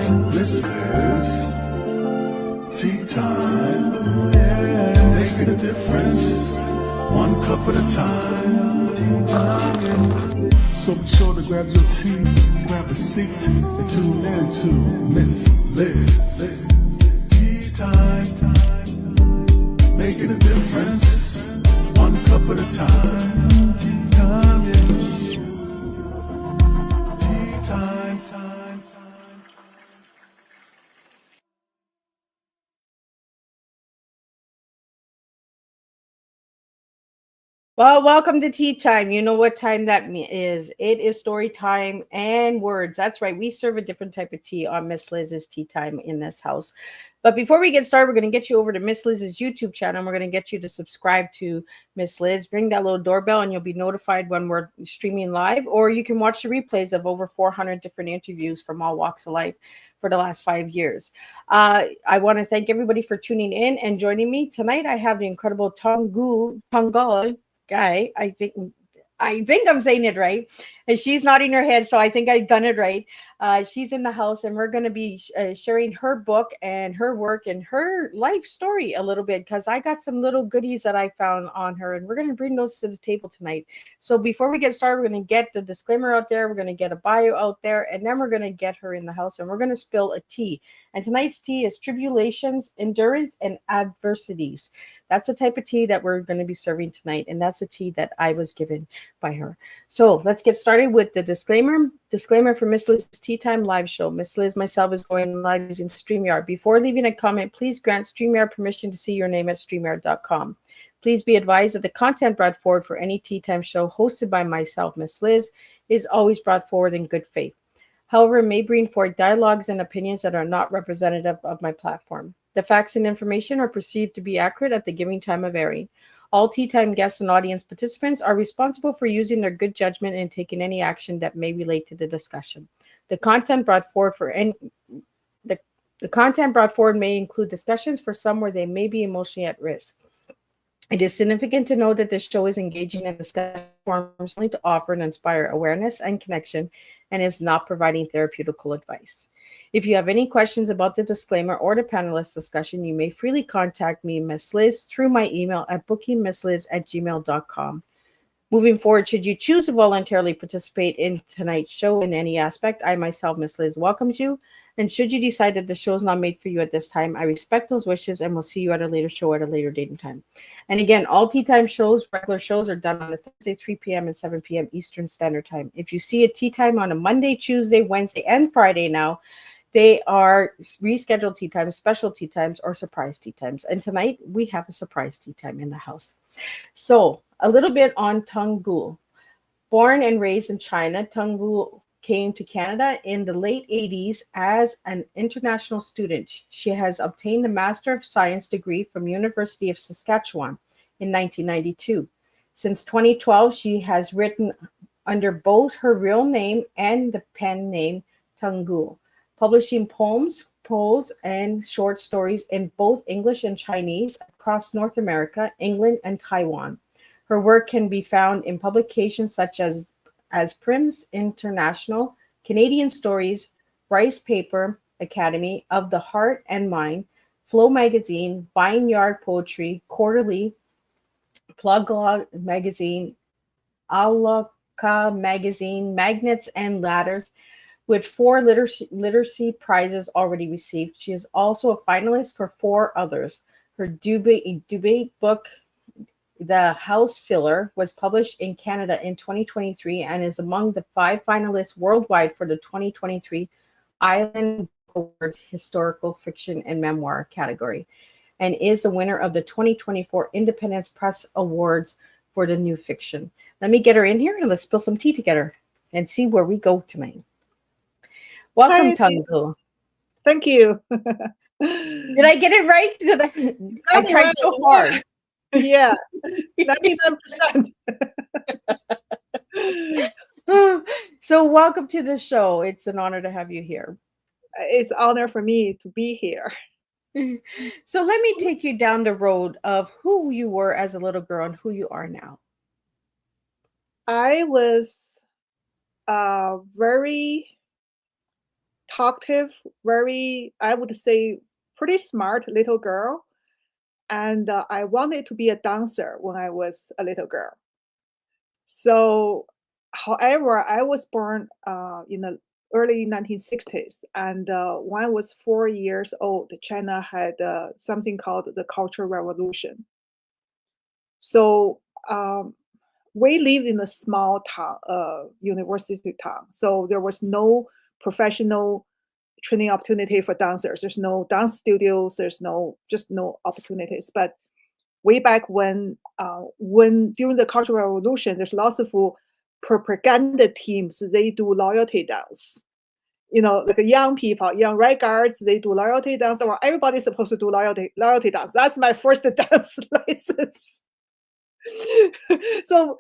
Miss Liz. Tea time, yeah. Making a difference, one cup at a time. Tea time, yeah. So be sure to grab your tea, grab a seat, and tune in to Miss Liz. Tea time, making a difference, one cup at a time. Tea time, yeah. Tea time, time. Well, welcome to Tea Time. You know what time that is. It is story time and words. That's right. We serve a different type of tea on Miss Liz's Tea Time in this house. But before we get started, we're going to get you over to Miss Liz's YouTube channel. And we're going to get you to subscribe to Miss Liz. Ring that little doorbell and you'll be notified when we're streaming live. Or you can watch the replays of over 400 different interviews from all walks of life for the last 5 years. I want to thank everybody for tuning in and joining me. Tonight, I have the incredible Tongol guy. I think I'm saying it right. And she's nodding her head, so I think I've done it right. She's in the house, and we're going to be sharing her book and her work and her life story a little bit because I got some little goodies that I found on her, and we're going to bring those to the table tonight. So before we get started, we're going to get the disclaimer out there. We're going to get a bio out there, and then we're going to get her in the house, and we're going to spill a tea. And tonight's tea is tribulations, endurance, and adversities. That's the type of tea that we're going to be serving tonight, and that's the tea that I was given by her. So let's get started with the disclaimer. Disclaimer for Miss Liz's Tea Time live show. Miss Liz, myself, is going live using StreamYard. Before leaving a comment, please grant StreamYard permission to see your name at StreamYard.com. Please be advised that the content brought forward for any Tea Time show hosted by myself, Miss Liz, is always brought forward in good faith. However, it may bring forth dialogues and opinions that are not representative of my platform. The facts and information are perceived to be accurate at the given time of airing. All Tea Time guests and audience participants are responsible for using their good judgment and taking any action that may relate to the discussion. The content brought forward may include discussions for some where they may be emotionally at risk. It is significant to know that this show is engaging in discussion forms only to offer and inspire awareness and connection and is not providing therapeutical advice. If you have any questions about the disclaimer or the panelist discussion, you may freely contact me, Miss Liz, through my email at bookingmissliz@gmail.com. Moving forward, should you choose to voluntarily participate in tonight's show in any aspect, I myself, Miss Liz, welcomes you. And should you decide that the show is not made for you at this time, I respect those wishes and will see you at a later show at a later date and time. And again, all Tea Time shows, regular shows, are done on a Thursday, 3 p.m. and 7 p.m. Eastern Standard Time. If you see a Tea Time on a Monday, Tuesday, Wednesday, and Friday now, they are rescheduled tea times, special tea times, or surprise tea times. And tonight, we have a surprise tea time in the house. So, a little bit on Tong Ge. Born and raised in China, Tong Ge came to Canada in the late 80s as an international student. She has obtained a Master of Science degree from University of Saskatchewan in 1992. Since 2012, she has written under both her real name and the pen name Tong Ge, publishing poems, prose, and short stories in both English and Chinese across North America, England, and Taiwan. Her work can be found in publications such as Prims International, Canadian Stories, Rice Paper Academy, Of the Heart and Mind, Flow Magazine, Vineyard Poetry, Quarterly, Plug Magazine, Alaka Magazine, Magnets and Ladders, with 4 literacy prizes already received. She is also a finalist for 4 others. Her debate book, The House Filler, was published in Canada in 2023 and is among the 5 finalists worldwide for the 2023 Island Awards Historical Fiction and Memoir category, and is the winner of the 2024 Independence Press Awards for the new fiction. Let me get her in here and let's spill some tea together and see where we go tonight. Welcome, Hi, Tong Ge. thank you. Did I get it right? I tried so hard. Yeah, 99%. So welcome to the show. It's an honor to have you here. It's an honor for me to be here. So let me take you down the road of who you were as a little girl and who you are now. I was very talkative, very, I would say, pretty smart little girl. And I wanted to be a dancer when I was a little girl. So, however, I was born in the early 1960s, and when I was 4 years old, China had something called the Cultural Revolution. So we lived in a small town, university town. So there was no professional training opportunity for dancers. There's no dance studios. There's just no opportunities. But way back when during the Cultural Revolution, there's lots of propaganda teams. They do loyalty dance. Like young people, young right guards, they do loyalty dance. Well, everybody's supposed to do loyalty dance. That's my first dance license. so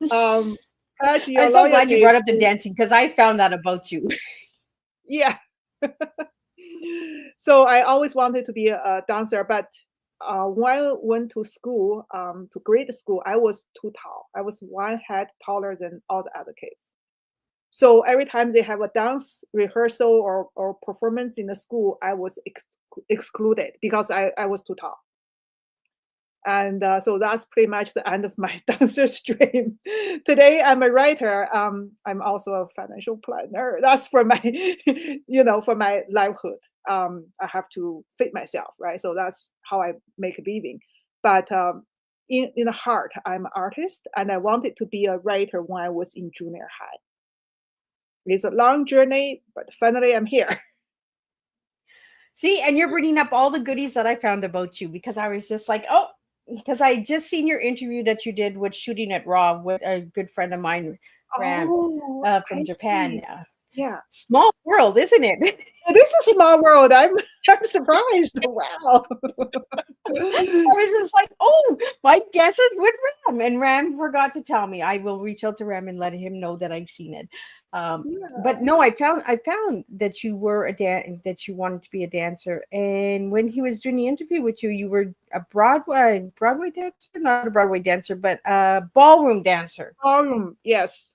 pledge your I'm so glad you loyalty brought up the to- dancing because I found that about you. Yeah. So I always wanted to be a dancer, but when I went to school, to grade school, I was too tall. I was one head taller than all the other kids. So every time they have a dance rehearsal or performance in the school, I was excluded because I was too tall. And so that's pretty much the end of my dancer's dream. Today, I'm a writer. I'm also a financial planner. That's for my, for my livelihood. I have to feed myself, right? So that's how I make a living. But in the heart, I'm an artist, and I wanted to be a writer when I was in junior high. It's a long journey, but finally I'm here. See, and you're bringing up all the goodies that I found about you because I was just like, oh, because I just seen your interview that you did with Shooting at Raw with a good friend of mine, Ram, from I Japan. see. Yeah. Small world, isn't it? It is a small world. I'm surprised. Wow. I was just like, oh, my guess is with Ram. And Ram forgot to tell me. I will reach out to Ram and let him know that I've seen it. But no, I found that you were that you wanted to be a dancer. And when he was doing the interview with you, you were a Broadway dancer, not a Broadway dancer, but a ballroom dancer. Ballroom, yes.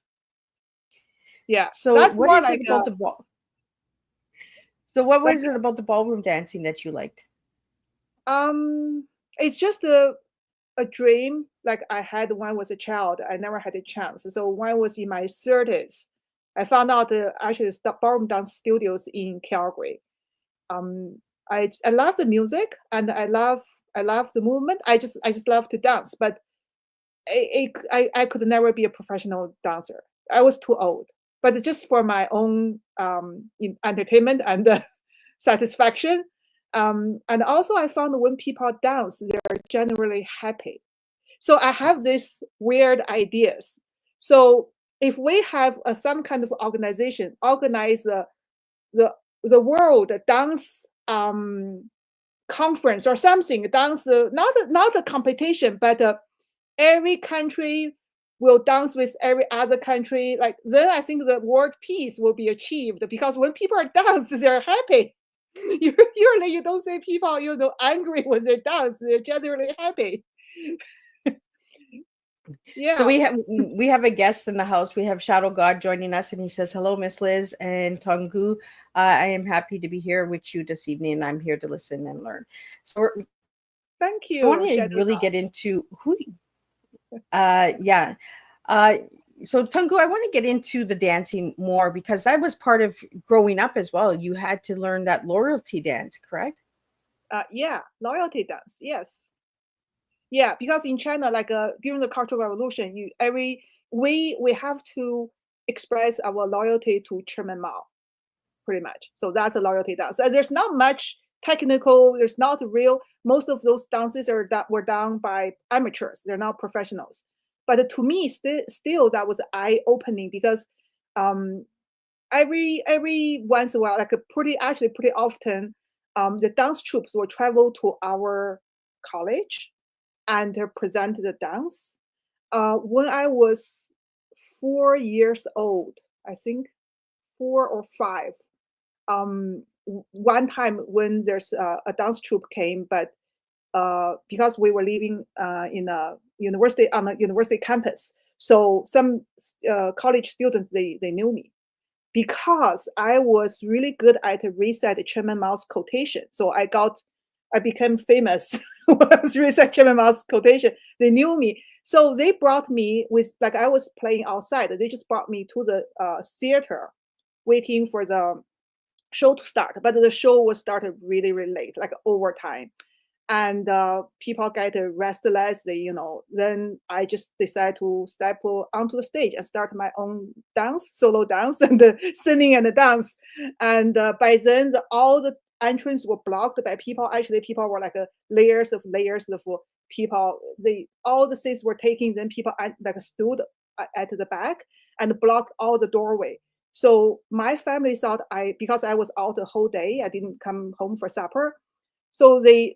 Yeah. So that's what more is like it about the ball? So what was it about the ballroom dancing that you liked? It's just a dream like I had when I was a child. I never had a chance. So when I was in my 30s, I found out actually the ballroom dance studios in Calgary. I love the music and I love the movement. I just love to dance, but I could never be a professional dancer. I was too old. But just for my own entertainment and satisfaction. And also I found when people dance, they're generally happy. So I have these weird ideas. So if we have some kind of organization organize the world dance conference or something, dance not a competition, but every country will dance with every other country. Like then I think the world peace will be achieved because when people are dance, they're happy. Usually you don't see people angry when they dance. They're generally happy. Yeah. So we have a guest in the house. We have Shadow God joining us, and he says, "Hello, Miss Liz and Tong Ge. I am happy to be here with you this evening, and I'm here to listen and learn." So thank you. I want to really get into who. Yeah. So Tungu, I want to get into the dancing more because that was part of growing up as well. You had to learn that loyalty dance, correct? Yeah, loyalty dance. Yes. Yeah, because in China, like during the Cultural Revolution, we have to express our loyalty to Chairman Mao, pretty much. So that's a loyalty dance. There's not much technical. There's not real. Most of those dances were done by amateurs. They're not professionals. But to me, still that was eye opening because every once in a while, like pretty often, the dance troops will travel to our college and present the dance. When I was 4 years old, I think 4 or 5, one time when there's a dance troupe came, but because we were living in a university on a university campus, so some college students they knew me, because I was really good at recite Chairman Mao's quotation. So I became famous when I was recite Chairman Mao's quotation. They knew me. So they brought me with, like I was playing outside. They just brought me to the theater, waiting for the show to start. But the show was started really, really late, like overtime. And people get restless. Then I just decided to step onto the stage and start my own dance, solo dance, and singing and dance. And by then, all the entrance were blocked by people. Actually, people were like layers of people. All the seats were taken. Then people like stood at the back and blocked all the doorway. So my family thought because I was out the whole day, I didn't come home for supper. So the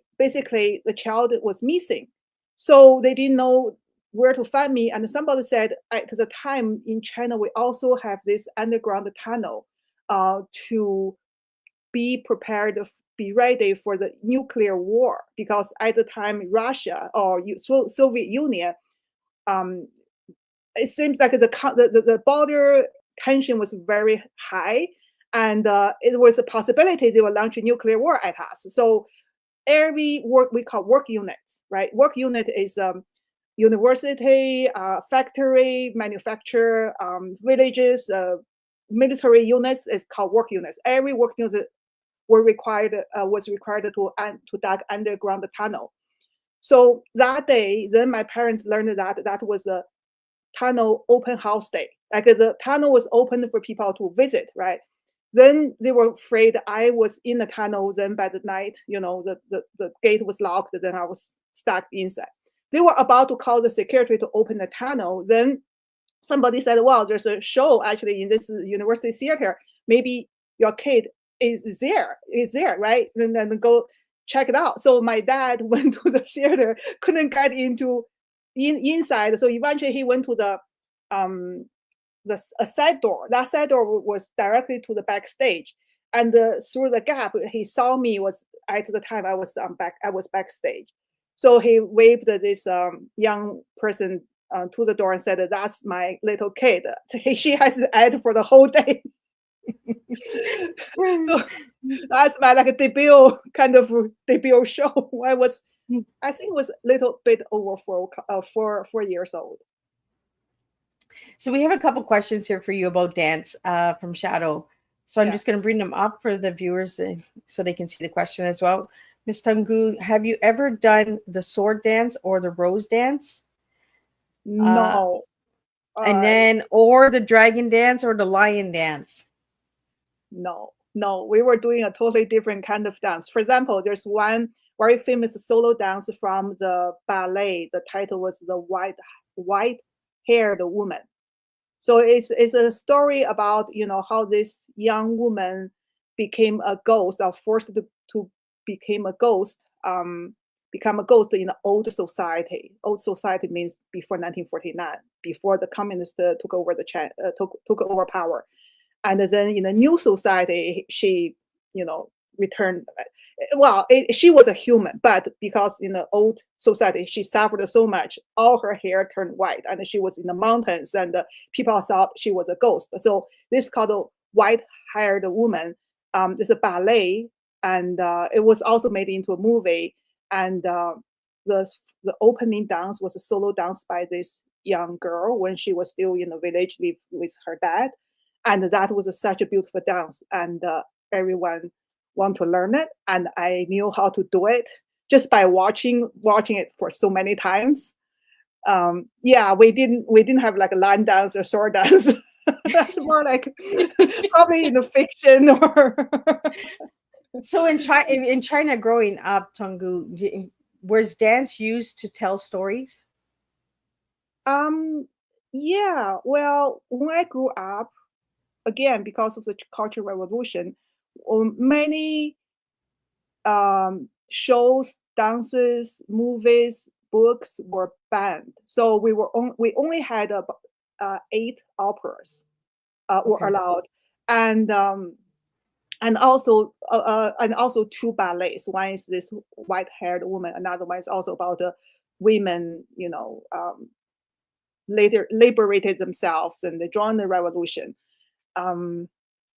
child was missing. So they didn't know where to find me. And somebody said at the time in China, we also have this underground tunnel to be prepared, be ready for the nuclear war. Because at the time, Russia or Soviet Union, it seems like the border tension was very high. And it was a possibility they would launch a nuclear war at us. So every work we call work units, right? Work unit is university, factory, manufacturer, villages, military units is called work units. Every work unit was required to dig underground tunnel. So that day, then my parents learned that was a tunnel open house day. Like the tunnel was open for people to visit, right? Then they were afraid I was in the tunnel. Then by the night, the gate was locked. Then I was stuck inside. They were about to call the security to open the tunnel. Then somebody said, well, there's a show actually in this university theater. Maybe your kid is there, right? Then go check it out. So my dad went to the theater, couldn't get inside. So eventually he went to a side door. That side door was directly to the backstage, and through the gap, he saw me. Was at the time I was backstage, so he waved this young person to the door and said, "That's my little kid. She has ed for the whole day." So that's my like debut show. I think it was a little bit over 4 years old. So we have a couple questions here for you about dance from Shadow. So I'm Yeah. just going to bring them up for the viewers so they can see the question as well. Miss Tong Ge, have you ever done the sword dance or the rose dance? No. And then, or the dragon dance or the lion dance? No, we were doing a totally different kind of dance. For example, there's one very famous solo dance from the ballet. The title was The White-Haired Woman. So it's a story about how this young woman became a ghost, or forced to become a ghost in the old society. Old society means before 1949, before the communists took over power. And then in the new society, she, returned. Well, she was a human, but because in the old society, she suffered so much, all her hair turned white, and she was in the mountains, and people thought she was a ghost. So this is called a white-haired woman. It's a ballet, and it was also made into a movie. And the opening dance was a solo dance by this young girl when she was still in the village, lived with her dad. And that was such a beautiful dance, and everyone want to learn it, and I knew how to do it just by watching it for so many times. Yeah, we didn't have like a line dance or sword dance. That's more like probably in the fiction or. So in China, growing up, Tong Ge, was dance used to tell stories? Yeah. Well, when I grew up, again, because of the Cultural Revolution, many shows, dances, movies, books were banned. So we only had 8 operas were Okay. allowed, and also 2 ballets. One is this white-haired woman. Another one is also about women, later liberated themselves and they joined the revolution.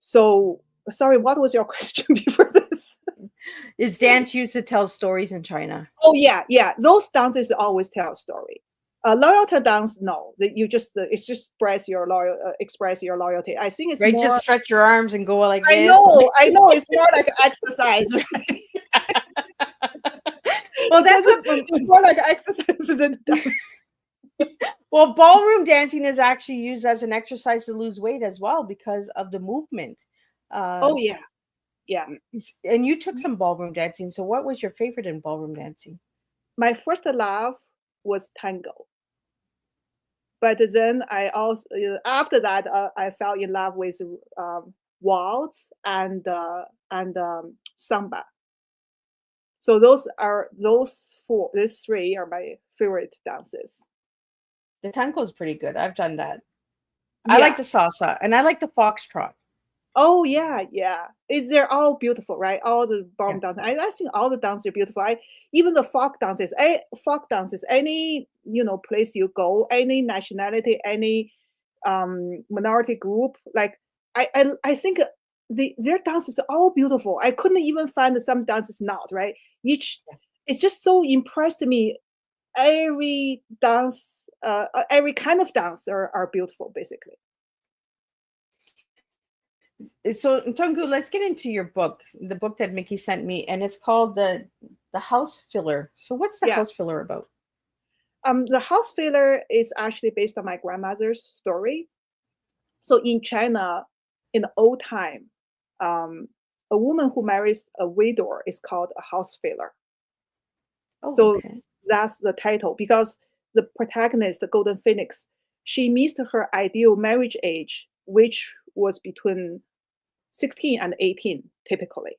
So sorry, what was your question before this? Is dance used to tell stories in China? Oh yeah. Those dances always tell a story. Loyalty dance, no. You just it's just express your loyalty. I think it's Right? more. Just stretch your arms and go like I this. know. It's more like exercise, right? Well, that's what. It's more like exercise than dance. Well, ballroom dancing is actually used as an exercise to lose weight as well because of the movement. Oh yeah. And you took some ballroom dancing. So, what was your favorite in ballroom dancing? My first love was tango. But then I also after that I fell in love with waltz and samba. So these three are my favorite dances. The tango is pretty good. I've done that. I Yeah. like the salsa and I like the foxtrot. Oh yeah. They're all beautiful, right? All the ballroom Yeah. dances. I think all the dances are beautiful. Even the folk dances. Any place you go, any nationality, any minority group, like I think their dances are all beautiful. I couldn't even find some dances not right. It's just so impressed me. Every dance, every kind of dance are beautiful, basically. So, Tungu, let's get into your book, the book that Mickey sent me, and it's called the House Filler. So, what's the Yeah. House Filler about? The house filler is actually based on my grandmother's story. So in China, in the old time, a woman who marries a widower is called a house filler. Oh, So okay. that's the title because the protagonist, the Golden Phoenix, she missed her ideal marriage age, which was between 16 and 18, typically.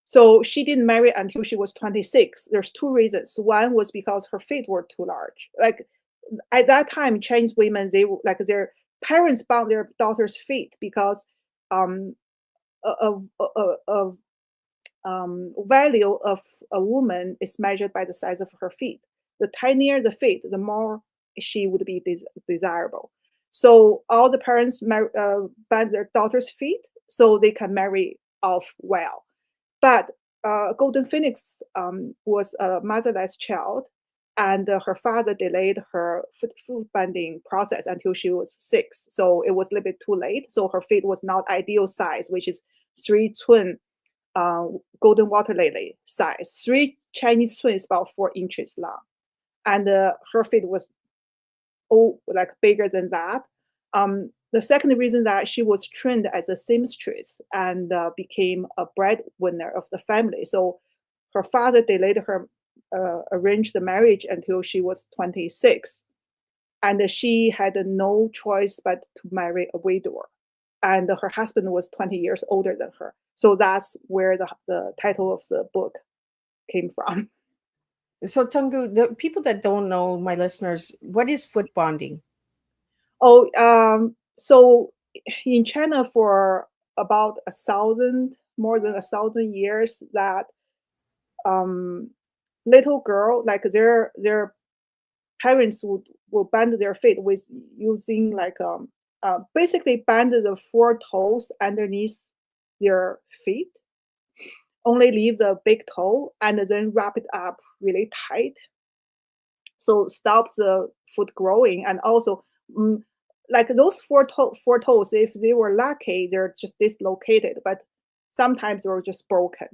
So she didn't marry until she was 26. There's two reasons. One was because her feet were too large. Like at that time, Chinese women, like their parents bound their daughters' feet because um, of value of a woman is measured by the size of her feet. The tinier the feet, the more she would be desirable. So all the parents band their daughters' feet so they can marry off well. But Golden Phoenix was a motherless child, and her father delayed her foot binding process until she was 6. So it was a little bit too late. So her feet was not ideal size, which is 3 twin golden water lily size. 3 Chinese twins about 4 inches long, and her feet was like bigger than that. The second reason that she was trained as a seamstress and became a breadwinner of the family. So her father delayed her arranged the marriage until she was 26, and she had no choice but to marry a widower. And her husband was 20 years older than her. So that's where the title of the book came from. So, Tungu, the people that don't know, my listeners, what is foot bonding? Oh, so in China for about more than 1,000 years, that little girl, like their parents would band their feet with using like basically band the 4 toes underneath their feet, only leave the big toe and then wrap it up really tight. So stop the foot growing, and also mm, like those four toes, if they were lucky, they're just dislocated, but sometimes they're just broken.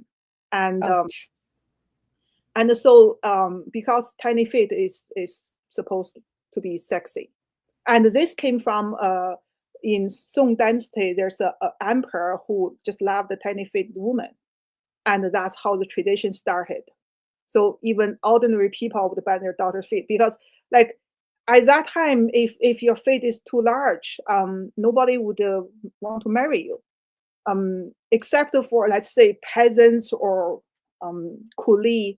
And Ouch. and so because tiny feet is supposed to be sexy, and this came from in Song Dynasty. There's a emperor who just loved the tiny feet woman, and that's how the tradition started. So even ordinary people would bend their daughter's feet because, like, at that time, if your feet is too large, nobody would want to marry you, except for, let's say, peasants or coolie,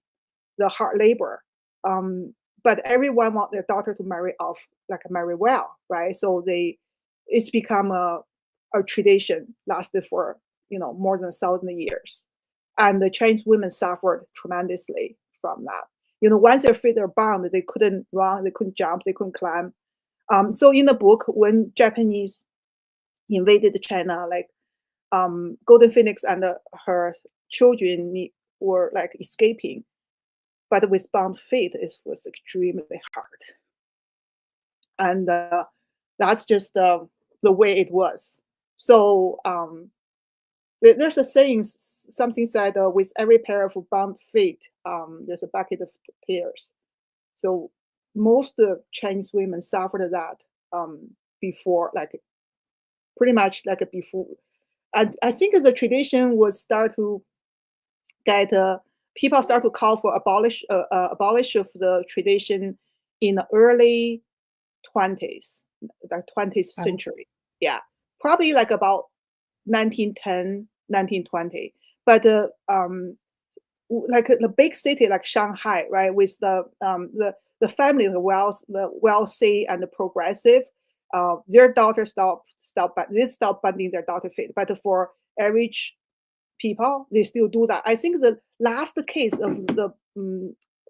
the hard labor. But everyone want their daughter to marry off, like marry well, right? So it's become a tradition, lasted for more than 1,000 years, and the Chinese women suffered tremendously from that. Once their feet are bound, they couldn't run, they couldn't jump, they couldn't climb. So in the book, when Japanese invaded China, like Golden Phoenix and her children were like escaping, but with bound feet, it was extremely hard. And that's just the way it was. So there's a saying, something said, with every pair of bound feet, there's a bucket of tears. So most Chinese women suffered that before, like pretty much like before. I think the tradition was start to get people start to call for abolish of the tradition in the early 20s, the 20th Wow. century. Yeah, probably like about 1910, 1920. But like the big city like Shanghai, right, with the family, the wealthy and the progressive, their daughters they stop binding their daughter feet. But for average people, they still do that. I think the last case of the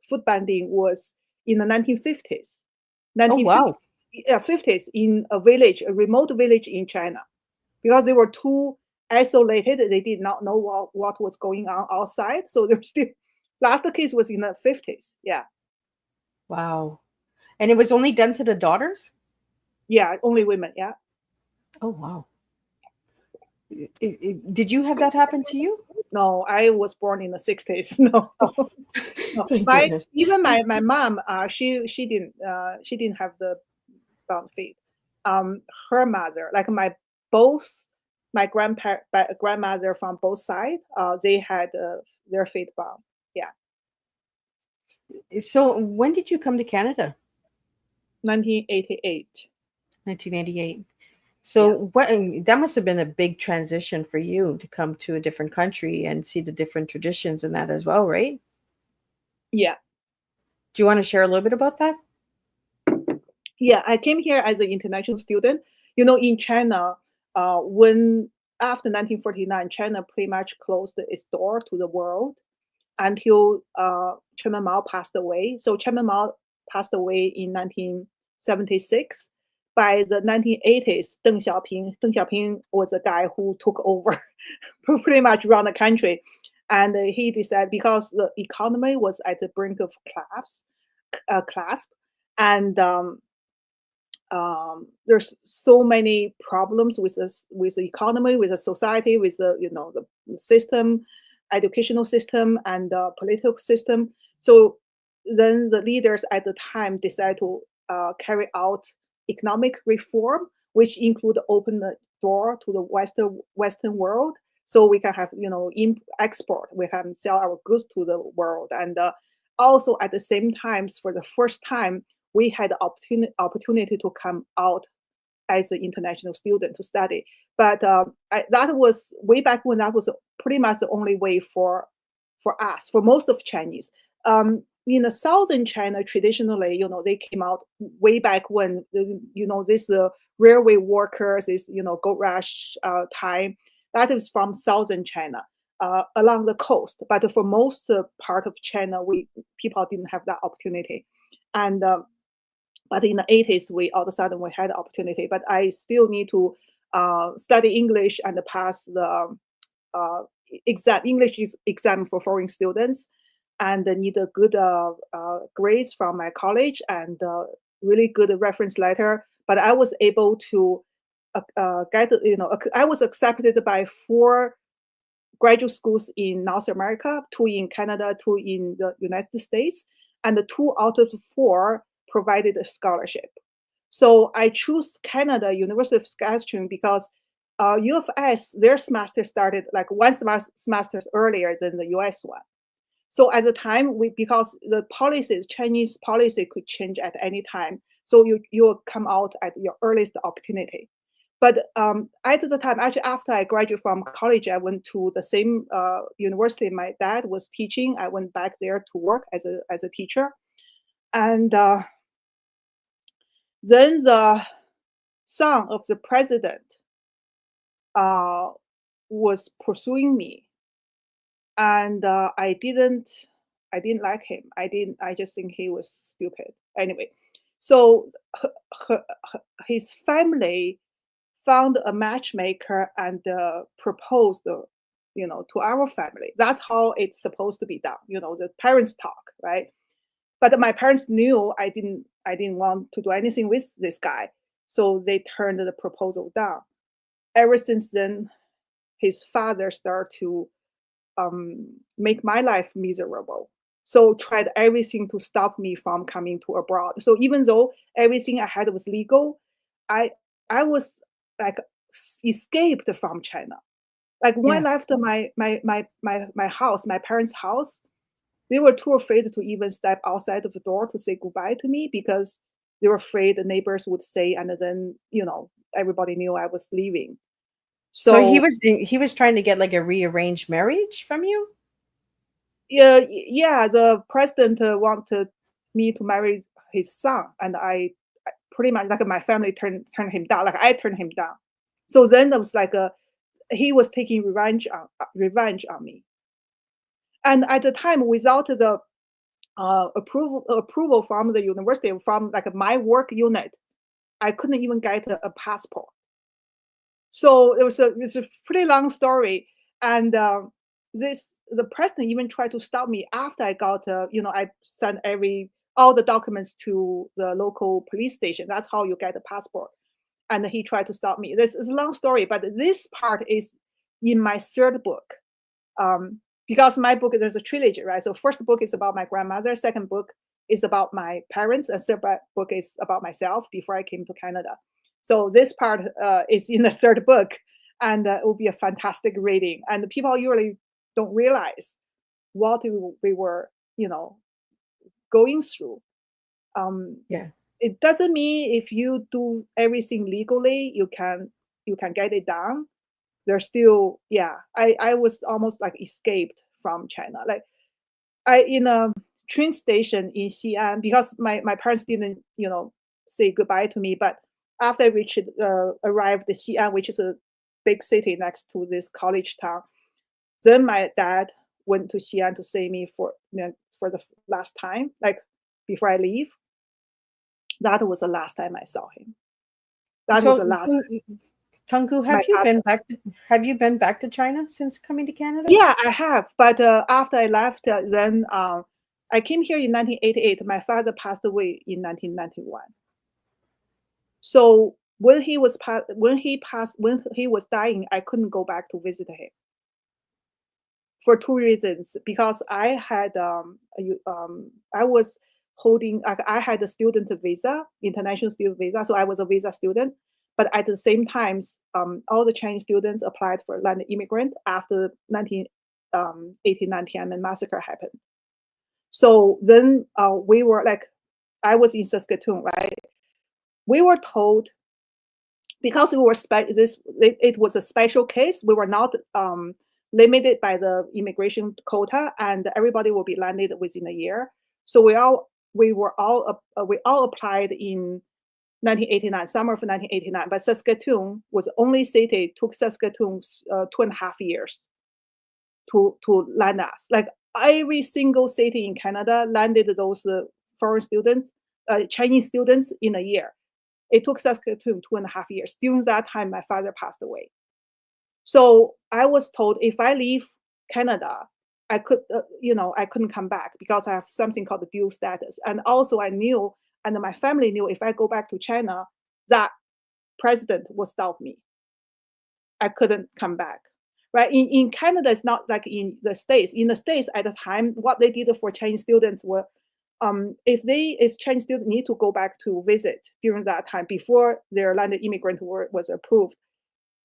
foot binding was in the 1950s. Oh, wow. 50s in a village, a remote village in China, because they were too isolated. They did not know what was going on outside. So they're still, last case was in the 50s. Yeah. Wow. And it was only done to the daughters? Yeah. Only women. Yeah. Oh, wow. Did you have that happen to you? No, I was born in the 60s. No. Oh, No. thank goodness. Even my mom, she didn't have the bound feet. Her mother, like my grandmother from both sides, they had their feet bound. Yeah, So when did you come to Canada? 1988. 1988. Yeah, So what, that must have been a big transition for you to come to a different country and see the different traditions and that as well, right? yeah, Do you want to share a little bit about that? yeah. I came here as an international student. You know, in China, when after 1949, China pretty much closed its door to the world until Chairman Mao passed away. So Chairman Mao passed away in 1976. By the 1980s, Deng Xiaoping was the guy who took over, pretty much run the country. And he decided, because the economy was at the brink of collapse, and there's so many problems with the economy, with the society, with the system, educational system, and political system. So then the leaders at the time decided to carry out economic reform, which include open the door to the Western world, so we can have export, we can sell our goods to the world, and also at the same time, for the first time, we had the opportunity to come out as an international student to study. But that was way back when. That was pretty much the only way for us, for most of Chinese. In the southern China, traditionally, they came out way back when, this railway workers, this gold rush time. That is from southern China, along the coast. But for most part of China, people didn't have that opportunity. And but in the 80s, all of a sudden we had the opportunity. But I still need to study English and pass the English exam for foreign students, and need a good grades from my college and really good reference letter. But I was able to get, I was accepted by 4 graduate schools in North America, 2 in Canada, 2 in the United States, and 2 out of 4 provided a scholarship. So I choose Canada, University of Saskatchewan, because U of S, their semester started like one semester earlier than the US one. So at the time, because the Chinese policy could change at any time. So you will come out at your earliest opportunity. But at the time, actually, after I graduated from college, I went to the same university my dad was teaching. I went back there to work as a teacher. And then the son of the president was pursuing me, and I didn't like him. I just think he was stupid. Anyway, so his family found a matchmaker and proposed, to our family. That's how it's supposed to be done. The parents talk, right? But my parents knew I didn't want to do anything with this guy, so they turned the proposal down. Ever since then, his father started to make my life miserable. So tried everything to stop me from coming to abroad. So even though everything I had was legal, I was like escaped from China. Like when Yeah. I left my house, my parents' house, they were too afraid to even step outside of the door to say goodbye to me because they were afraid the neighbors would say, and then everybody knew I was leaving. So So he was trying to get like a rearranged marriage from you? yeah, the president wanted me to marry his son, and I pretty much like my family turned him down. Like I turned him down. So then it was like he was taking revenge on me. And at the time, without the approval from the university, from like my work unit, I couldn't even get a passport. So it's a pretty long story, and the president even tried to stop me after I got I sent all the documents to the local police station. That's how you get a passport, and he tried to stop me. This is a long story, but this part is in my third book. Because my book, there's a trilogy, right? So first book is about my grandmother, second book is about my parents, and third book is about myself before I came to Canada. So this part is in the third book, and it will be a fantastic reading. And people usually don't realize what we were, going through. Yeah. It doesn't mean if you do everything legally, you can get it done. There's still, I was almost like escaped from China. Like I in a train station in Xi'an, because my parents didn't say goodbye to me, but after I arrived in Xi'an, which is a big city next to this college town, then my dad went to Xi'an to see me for for the last time, like before I leave. That was the last time I saw him. That was So the last Tunggu, my dad. have you been back to China since coming to Canada? Yeah, I have. But after I left, then I came here in 1988. My father passed away in 1991. So when he was when he was dying, I couldn't go back to visit him for two reasons. Because I had I was holding, I had a student visa, international student visa, so I was a visa student. But at the same time, all the Chinese students applied for land immigrant after 1989 Tiananmen massacre happened. So then we were like, I was in Saskatoon, right? We were told, because we were it was a special case. We were not limited by the immigration quota, and everybody will be landed within a year. So we all applied in 1989, summer of 1989. But Saskatoon was the only city. It took Saskatoon 2.5 years to land us. Like every single city in Canada landed those foreign students, Chinese students, in a year. It took Saskatoon 2.5 years. During that time, my father passed away. So I was told if I leave Canada, I couldn't come back because I have something called the dual status. And also I knew, and my family knew, if I go back to China, that president will stop me. I couldn't come back. Right? In Canada, it's not like in the States. In the States at the time, what they did for Chinese students were, if Chinese students need to go back to visit during that time before their landed immigrant was approved,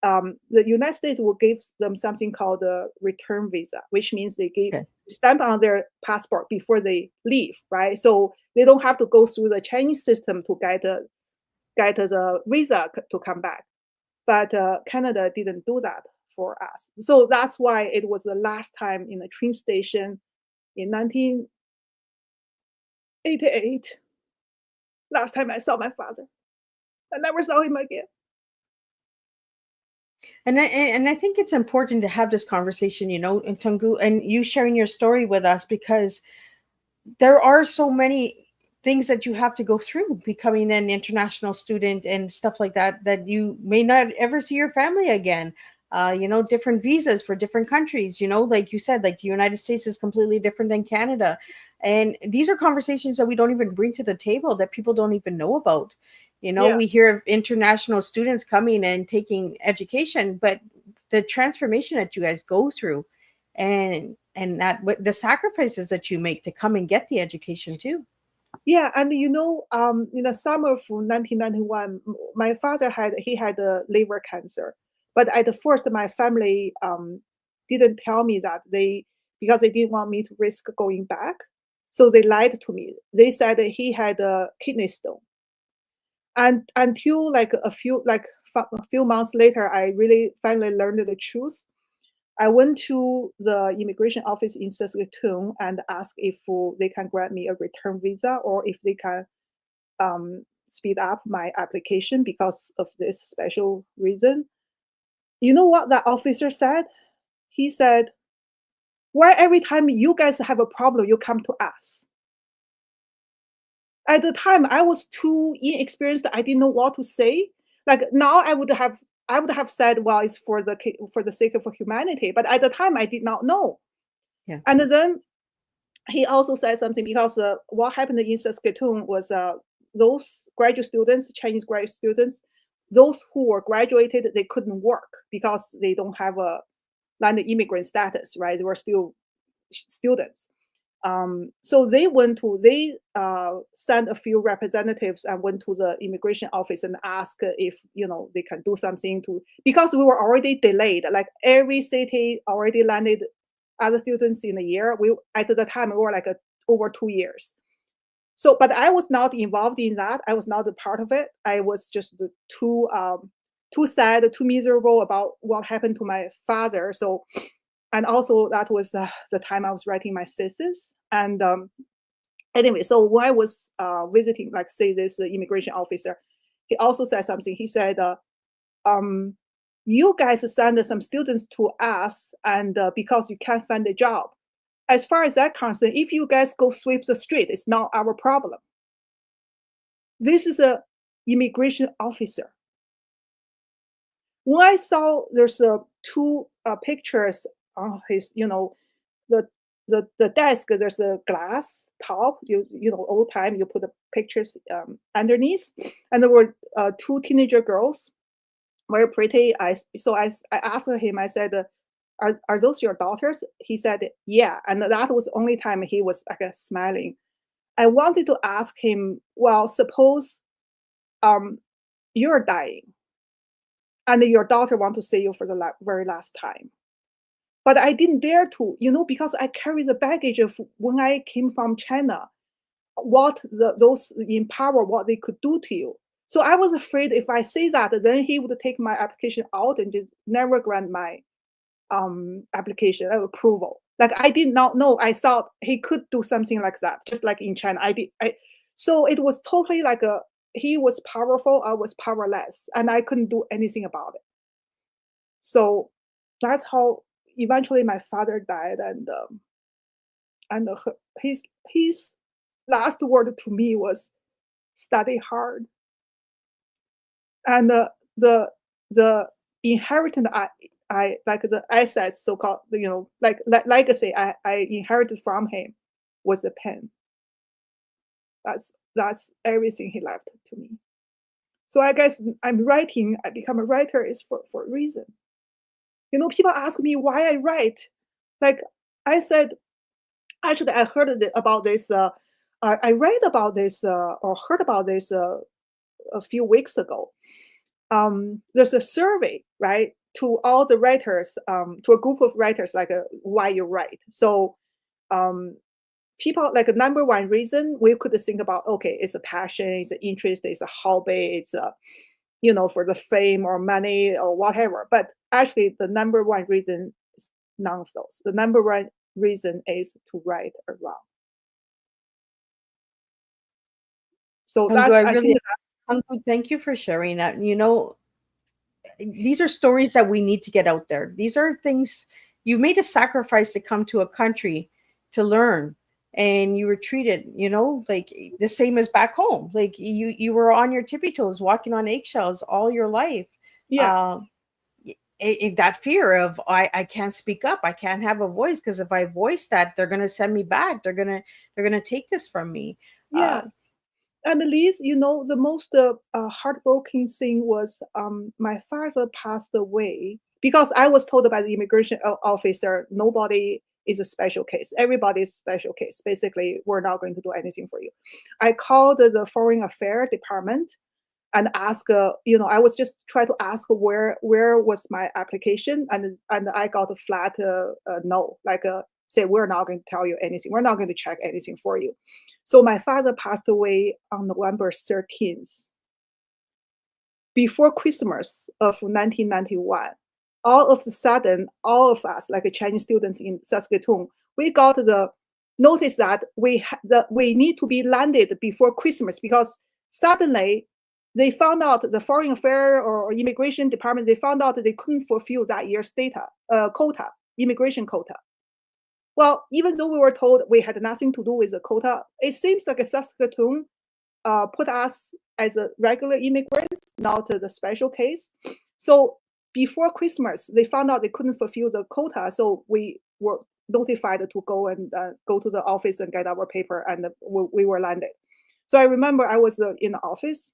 the United States will give them something called a return visa, which means they give stamp on their passport before they leave, right? So they don't have to go through the Chinese system to get the visa to come back. But Canada didn't do that for us. So that's why it was the last time in the train station in 1988. Last time I saw my father. I never saw him again. And I think it's important to have this conversation, and Tunggu, and you sharing your story with us, because there are so many things that you have to go through becoming an international student and stuff like that, that you may not ever see your family again. You know, different visas for different countries, you know, like you said, like the United States is completely different than Canada. And these are conversations that we don't even bring to the table, that people don't even know about. You know, Yeah. we hear of international students coming and taking education, but the transformation that you guys go through, and that what the sacrifices that you make to come and get the education too. Yeah, and in the summer of 1991, my father had a liver cancer. But at the first, my family didn't tell me that because they didn't want me to risk going back. So they lied to me. They said that he had a kidney stone. And until like a few months later, I really finally learned the truth. I went to the immigration office in Saskatoon and asked if they can grant me a return visa or if they can speed up my application because of this special reason. You know what that officer said? He said, "Why every time you guys have a problem, you come to us?" At the time, I was too inexperienced. I didn't know what to say. Like now, I would have said, "Well, it's for the sake of humanity." But at the time, I did not know. Yeah. And then he also said something because what happened in Saskatoon was those graduate students, Chinese graduate students, those who were graduated, they couldn't work because they don't have a landed immigrant status, right? They were still students. So they sent a few representatives and went to the immigration office and asked if they can do something to, because we were already delayed. Like every city already landed other students in a year. We at the time we were like over 2 years. So, but I was not involved in that. I was not a part of it. I was just too sad, too miserable about what happened to my father. So, and also that was the time I was writing my thesis. And anyway, so when I was visiting, like say this immigration officer, he also said something. He said, um, "You guys send some students to us, and because you can't find a job. As far as that concerned, if you guys go sweep the street, it's not our problem." This is a immigration officer. When I saw there's two pictures on his, the the desk, there's a glass top. Old time you put the pictures underneath, and there were two teenager girls, very pretty. I asked him. I said, "Are those your daughters?" He said, "Yeah," and that was the only time he was like smiling. I wanted to ask him, well, suppose um, you're dying and your daughter want to see you for the very last time. But I didn't dare to, because I carry the baggage of when I came from China, what those in power, what they could do to you. So I was afraid if I say that, then he would take my application out and just never grant my application approval. Like I did not know. I thought he could do something like that, just like in China. So it was totally like he was powerful, I was powerless, and I couldn't do anything about it. So that's how eventually my father died, and his last word to me was study hard. And the inheritance I like the assets, so called, like legacy I inherited from him was a pen. That's everything he left to me. So I guess I become a writer is for a reason. People ask me why I write. Like I said, actually I heard about this. I read about this or heard about this a few weeks ago. There's a survey, right, to all the writers, to a group of writers, like why you write. So people, like a number one reason we could think about, okay, it's a passion, it's an interest, it's a hobby, it's a for the fame or money or whatever. But actually the number one reason is none of those. The number one reason is to right or wrong. So Hunggu, I I really, think Hunggu, thank you for sharing that. These are stories that we need to get out there. These are things you made a sacrifice to come to a country to learn. and you were treated, like the same as back home. Like you were on your tippy toes, walking on eggshells all your life. Yeah, Uh, that fear of I can't speak up, I can't have a voice, because if I voice that, they're gonna send me back. They're gonna take this from me. yeah. And at least, the most heartbreaking thing was my father passed away because I was told by the immigration officer, nobody is a special case. Everybody is special case. Basically, we're not going to do anything for you. I called the Foreign Affairs Department and ask, I was just trying to ask where was my application, and I got a flat no, like say we're not going to tell you anything, we're not going to check anything for you. So my father passed away on November 13th, before Christmas of 1991. All of a sudden, all of us, like Chinese students in Saskatoon, we got the notice that we need to be landed before Christmas, because suddenly they found out, the foreign affairs or immigration department, they found out that they couldn't fulfill that year's quota, immigration quota. Well, even though we were told we had nothing to do with the quota, it seems like a Saskatoon put us as a regular immigrants, not the special case. So before Christmas, they found out they couldn't fulfill the quota, so we were notified to go to the office and get our paper, and we were landed. So I remember I was in the office,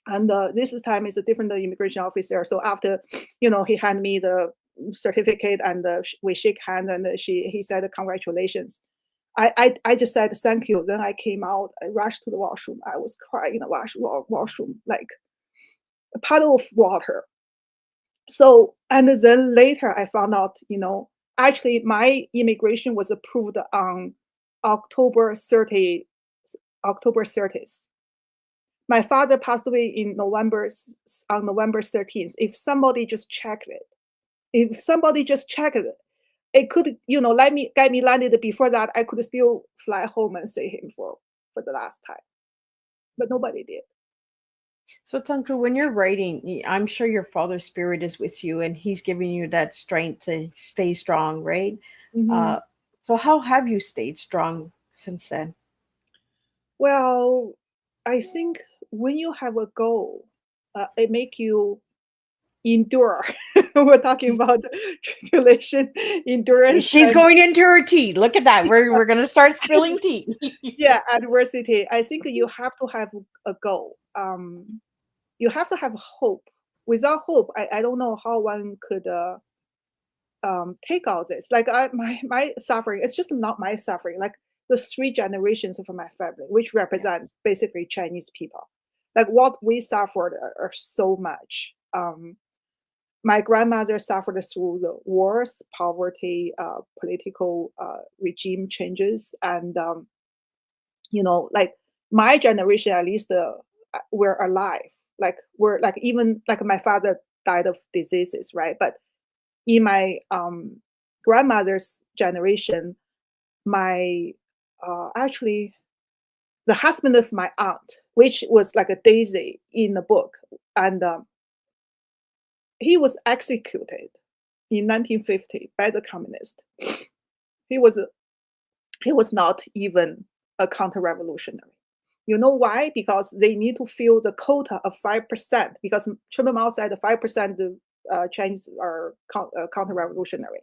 and this time is a different immigration officer. So after, he handed me the certificate, and we shake hands, and he said congratulations. I just said thank you. Then I came out. I rushed to the washroom. I was crying in the washroom like a puddle of water. So, and then later I found out, actually my immigration was approved on October 30th. October 30th. My father passed away on November 13th. If somebody just checked it, it could, get me landed before that. I could still fly home and see him for the last time, but nobody did. So Tunku, when you're writing, I'm sure your father's spirit is with you, and he's giving you that strength to stay strong, right? Mhm. Uh, so how have you stayed strong since then? Well, I think when you have a goal, it make you endure. We're talking about tribulation, endurance, She's and going into her tea. Look at that. We're gonna start spilling tea. yeah, adversity. I think you have to have a goal. You have to have hope. Without hope, I don't know how one could take all this. Like my suffering, it's just not my suffering. Like the three generations of my family, which represent basically Chinese people. Like what we suffered are so much. My grandmother suffered through the wars, poverty, political regime changes, and like my generation at least, we're alive. Like we're like, even like my father died of diseases, right? But in my grandmother's generation, my actually the husband of my aunt, which was like a Daisy in the book, and he was executed in 1950 by the communist. He was he was not even a counter-revolutionary. You know why? Because they need to fill the quota of 5%, because Chairman Mao said 5% of Chinese are counter-revolutionary.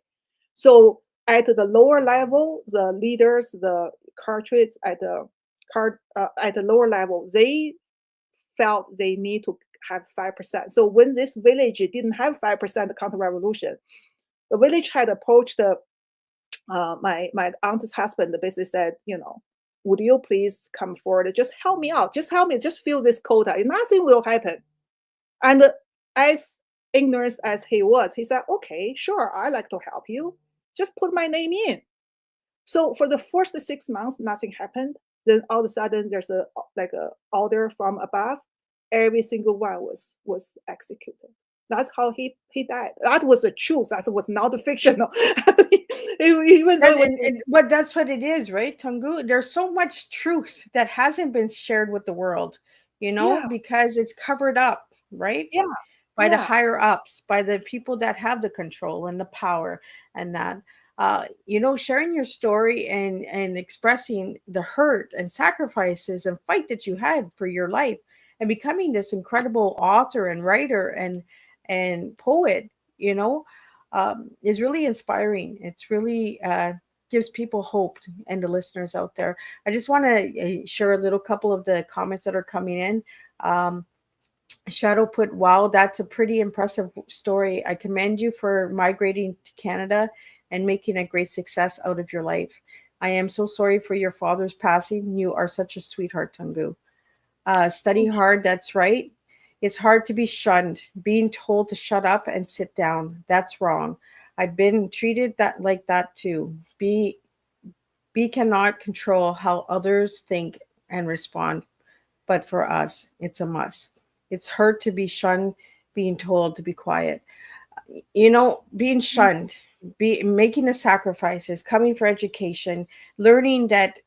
So at the lower level, the leaders, the cartridge at the lower level, they felt they need to have 5%. So when this village didn't have 5% counter-revolution, the village had approached my aunt's husband. Basically said, would you please come forward? Just help me out. Just help me. Just fill this quota. Nothing will happen. And as ignorant as he was, he said, okay, sure, I like to help you. Just put my name in. So for the first 6 months, nothing happened. Then all of a sudden, there's a order from above. Every single one was executed. That's how he died. That was the truth. That was not fictional. Even though it was, But that's what it is, right, Tungu? There's so much truth that hasn't been shared with the world, yeah, because it's covered up, right? yeah, By the yeah. higher ups, by the people that have the control and the power and that. sharing your story and expressing the hurt and sacrifices and fight that you had for your life and becoming this incredible author and writer and poet, is really inspiring. It's really gives people hope, and the listeners out there. I just want to share a little couple of the comments that are coming in. Um, Shadow put, wow, that's a pretty impressive story. I commend you for migrating to Canada and making a great success out of your life. I am so sorry for your father's passing. You are such a sweetheart, Tungu. Study hard, that's right. It's hard to be shunned, being told to shut up and sit down. That's wrong. I've been treated that like that too. Be cannot control how others think and respond, but for us, it's a must. It's hurt to be shunned, being told to be quiet. Being shunned, be making the sacrifices, coming for education, learning that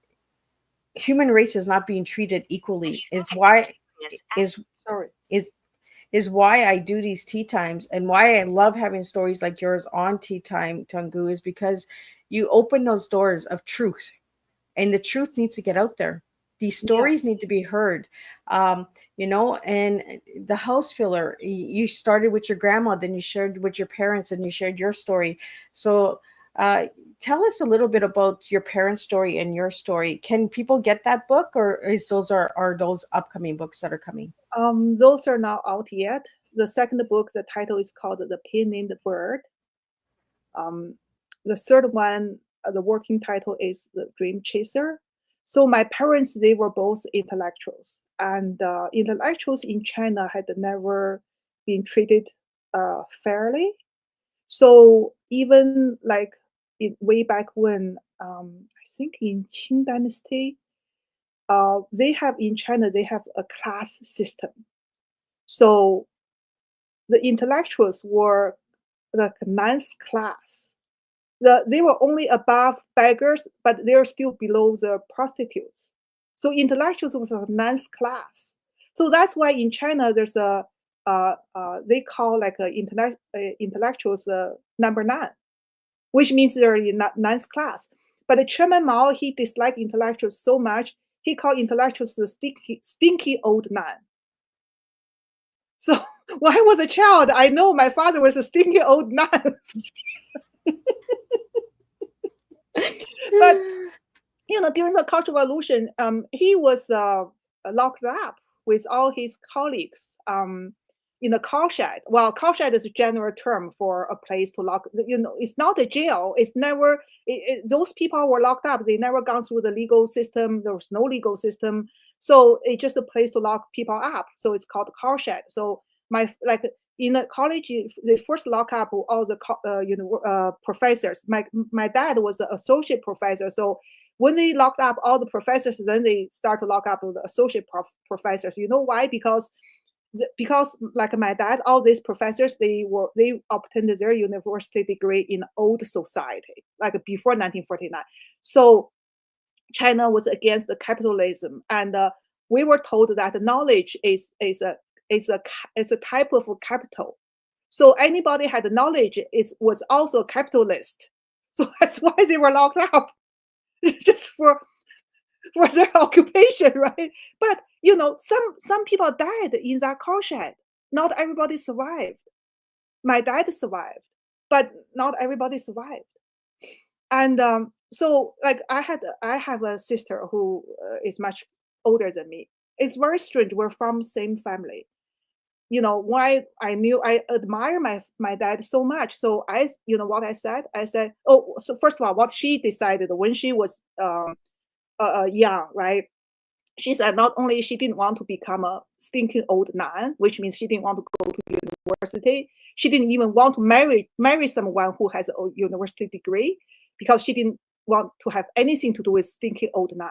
human race is not being treated equally is Sorry. is is why I do these tea times and why I love having stories like yours on Tea Time, Tungu, is because you open those doors of truth, and the truth needs to get out there. These Yeah. stories need to be heard. And the house filler, you started with your grandma, then you shared with your parents, and you shared your story. So uh, tell us a little bit about your parents' story and your story. Can people get that book, or are those upcoming books that are coming? Those are not out yet. The second book, the title is called The Pin in the Bird. The third one, the working title is The Dream Chaser. So my parents, they were both intellectuals, and intellectuals in China had never been treated fairly. So even like way back when, I think in Qing Dynasty, they have in China they have a class system. So the intellectuals were like ninth class. They were only above beggars, but they're still below the prostitutes. So intellectuals was a ninth class. So that's why in China there's a they call like a intellectuals number nine, which means they're in ninth class. But the Chairman Mao, he disliked intellectuals so much, he called intellectuals the stinky old man. So when I was a child, I know my father was a stinky old man. But during the Cultural Revolution, he was locked up with all his colleagues in a cowshed. Well, cowshed is a general term for a place to lock. It's not a jail. It's never. Those people were locked up. They never gone through the legal system. There was no legal system, so it's just a place to lock people up. So it's called cowshed. So in a college, they first lock up all the professors. My dad was an associate professor, so when they locked up all the professors, then they start to lock up the associate professors. You know why? Because like my dad, all these professors, they obtained their university degree in old society, like before 1949. So China was against the capitalism, and we were told that knowledge is a type of capital. So anybody had knowledge was also a capitalist. So that's why they were locked up, just for their occupation, right? But some people died in that cowshed. Not everybody survived. My dad survived, but not everybody survived. And so, like, I have a sister who is much older than me. It's very strange. We're from same family. Why I admire my dad so much. So what I said? I said, oh, so first of all, what she decided when she was young, right? She said not only she didn't want to become a stinking old nun, which means she didn't want to go to university. She didn't even want to marry someone who has a university degree, because she didn't want to have anything to do with stinking old nun.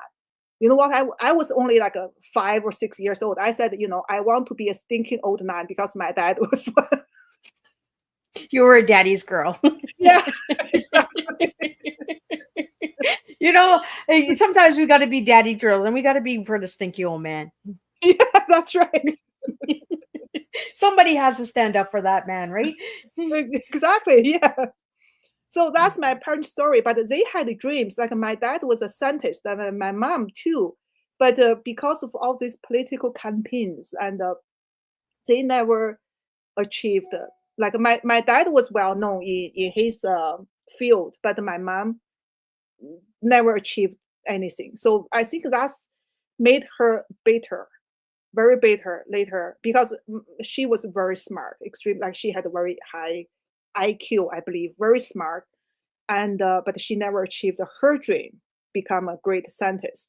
You know what? I was only like 5 or 6 years old. I said, I want to be a stinking old man because my dad was. You were a daddy's girl. Yeah, exactly. Sometimes we got to be daddy girls, and we got to be for the stinky old man. Yeah, that's right. Somebody has to stand up for that man, right? Exactly. Yeah. So that's my parents' story. But they had dreams. Like my dad was a scientist, and my mom too. But because of all these political campaigns, and they never achieved. Like my dad was well known in his field, but my mom never achieved anything. So I think that's made her bitter, very bitter later, because she was very smart, extreme. Like she had a very high IQ, I believe, very smart, and but she never achieved her dream, become a great scientist.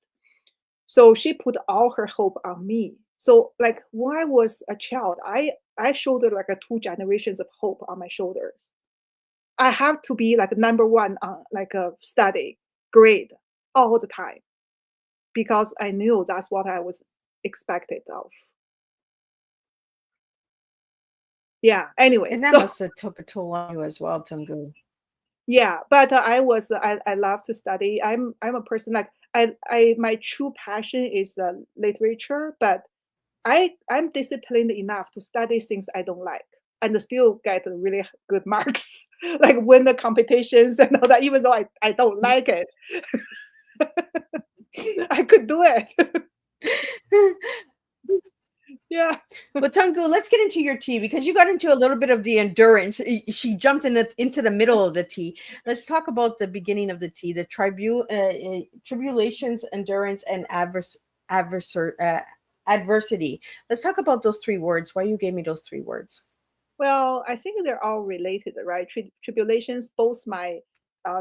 So she put all her hope on me. So like when I was a child, I shouldered like a 2 generations of hope on my shoulders. I have to be like number one on like a study grade all the time because I knew that's what I was expected of. Yeah. Anyway, And that so must have took a toll on you as well, Tungu. yeah, but I love to study. I'm a person like I my true passion is literature, but I'm disciplined enough to study things I don't like and still get really good marks, like win the competitions and all that, even though I don't like it. I could do it. Yeah. But Tungu, let's get into your tea because you got into a little bit of the endurance. She jumped into the middle of the tea. Let's talk about the beginning of the tea, the tribulations, endurance, and adversity. Let's talk about those 3 words. Why you gave me those 3 words? Well, I think they're all related, right? Tribulations, both my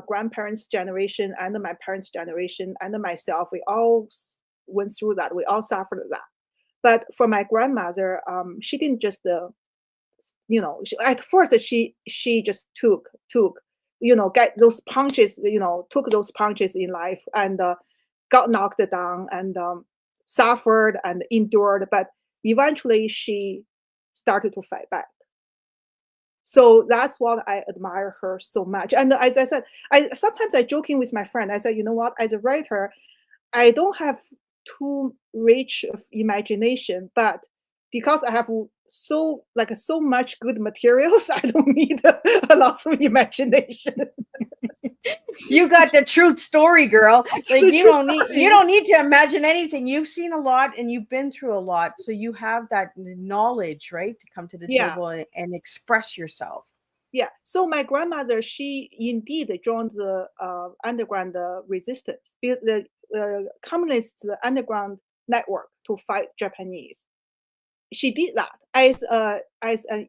grandparents' generation and my parents' generation and myself, we all went through that. We all suffered that. But for my grandmother, she didn't just, at first she just took, get those punches, took those punches in life and got knocked down and suffered and endured. But eventually she started to fight back. So that's what I admire her so much. And as I said, I sometimes I joking with my friend. I said, you know what? As a writer, I don't have too rich of imagination, but because I have so much good materials, I don't need a lot of imagination. You got the truth story, girl. Like The you true don't need to imagine anything. You've seen a lot and you've been through a lot, so you have that knowledge, right, to come to the Yeah. table and express yourself. Yeah. So my grandmother, she indeed joined the underground resistance, the communist underground network to fight Japanese. She did that as an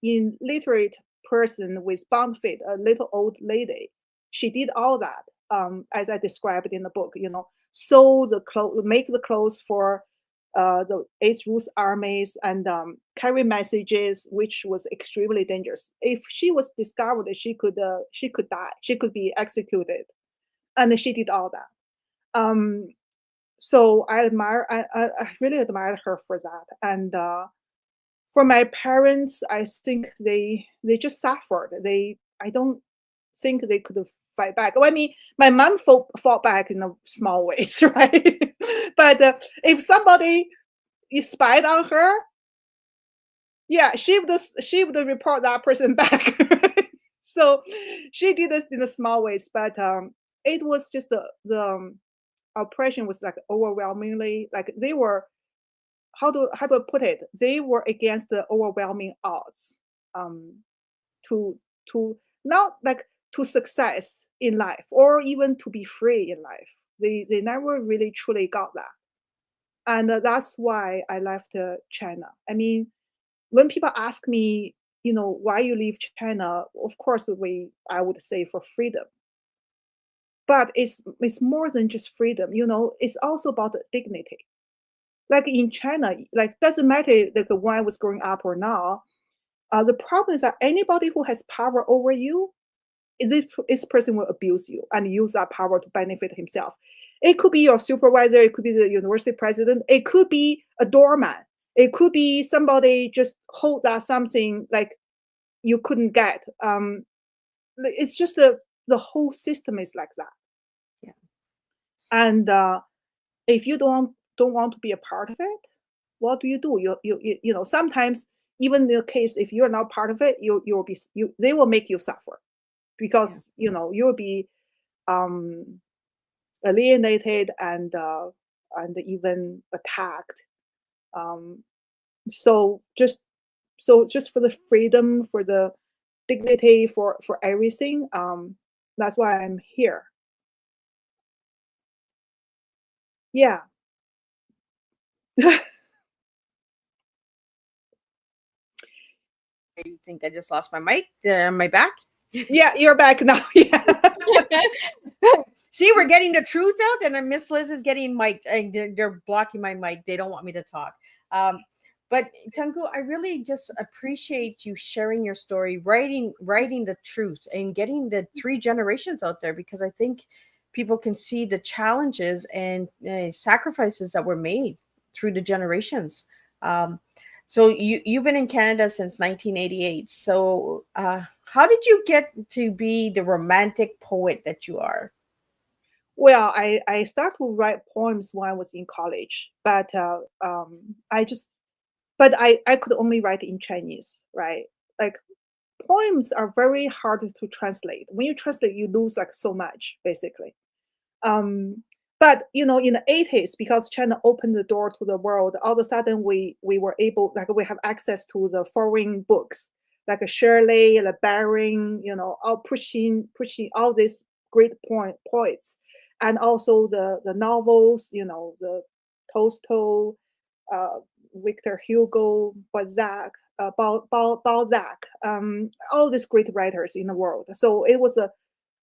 illiterate person with bond feet, a little old lady. She did all that, as I described in the book. Sew the clothes, make the clothes for the Eighth Ruth armies, and carry messages, which was extremely dangerous. If she was discovered, she could die. She could be executed, and she did all that. So I really admired her for that. And for my parents, I think they just suffered. I don't think they could fight back. Well, I mean, my mom fought back in a small ways, right? But if somebody is spied on her, yeah, she would report that person back. So she did this in a small ways, but it was just the oppression was like overwhelmingly, like they were, how do I put it? They were against the overwhelming odds, um, to not like to success in life or even to be free in life. They never really truly got that, and that's why I left China. I mean, when people ask me, why you leave China, of course I would say for freedom. But it's more than just freedom. It's also about dignity. Like in China, like doesn't matter like when I was growing up or now. The problem is that anybody who has power over you, this person will abuse you and use that power to benefit himself. It could be your supervisor, it could be the university president, it could be a doorman, it could be somebody just hold that something like you couldn't get. It's just the whole system is like that. Yeah. And if you don't want to be a part of it, what do? Sometimes even in the case if you're not part of it, they will make you suffer because you'll be alienated and even attacked. So just for the freedom, for the dignity, for everything, that's why I'm here. Yeah. I think I just lost my mic. My back. Yeah, you're back now. Yeah. See, we're getting the truth out, and then Miss Liz is getting mic'd, and they're blocking my mic. They don't want me to talk. But Tangu, I really just appreciate you sharing your story, writing the truth, and getting the 3 generations out there, because I think people can see the challenges and sacrifices that were made through the generations. So you've been in Canada since 1988. So how did you get to be the romantic poet that you are? Well, I started to write poems when I was in college, but I could only write in Chinese, right? Like poems are very hard to translate. When you translate, you lose like so much, basically. But in the 80s, because China opened the door to the world, all of a sudden we were able, like we have access to the foreign books, like a Shirley, the Baring, all pushing all these great poets, and also the novels, the Tolstoy, uh, Victor Hugo, Balzac, Balzac, all these great writers in the world. So it was a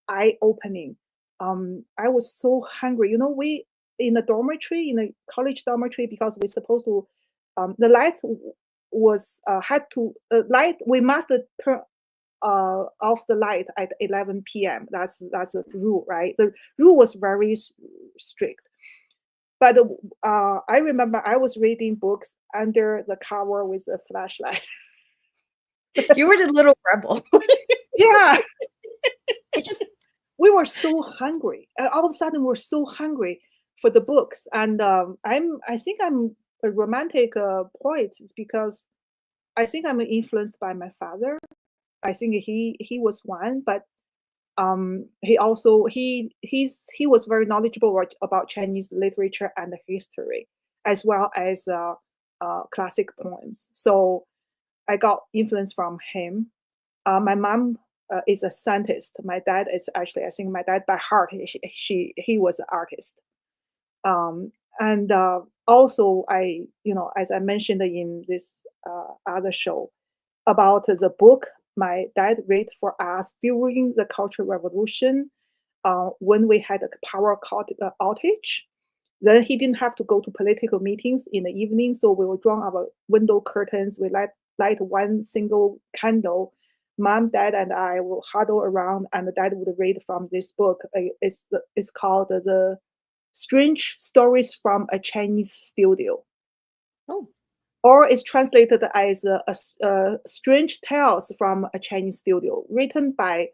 eye-opening. I was so hungry. We in the dormitory, in the college dormitory, because we're supposed to, the light was had to light. We must turn off the light at 11 p.m. That's a rule, right? The rule was very strict. But I remember I was reading books under the cover with a flashlight. You were the little rebel. Yeah, it just we were so hungry. All of a sudden, we're so hungry for the books, and I think I'm a romantic poet because I think I'm influenced by my father. I think he was one, but he also he was very knowledgeable about Chinese literature and history, as well as classic poems. So I got influence from him. My mom is a scientist. My dad is actually, I think my dad by heart, he was an artist. And also as I mentioned in this other show about the book my dad read for us during the Cultural Revolution, when we had a power outage. Then he didn't have to go to political meetings in the evening, so we would draw our window curtains. We light one single candle. Mom, Dad, and I will huddle around, and Dad would read from this book. It's called The Strange Stories from a Chinese Studio. Oh. Or it's translated as Strange Tales from a Chinese Studio, written by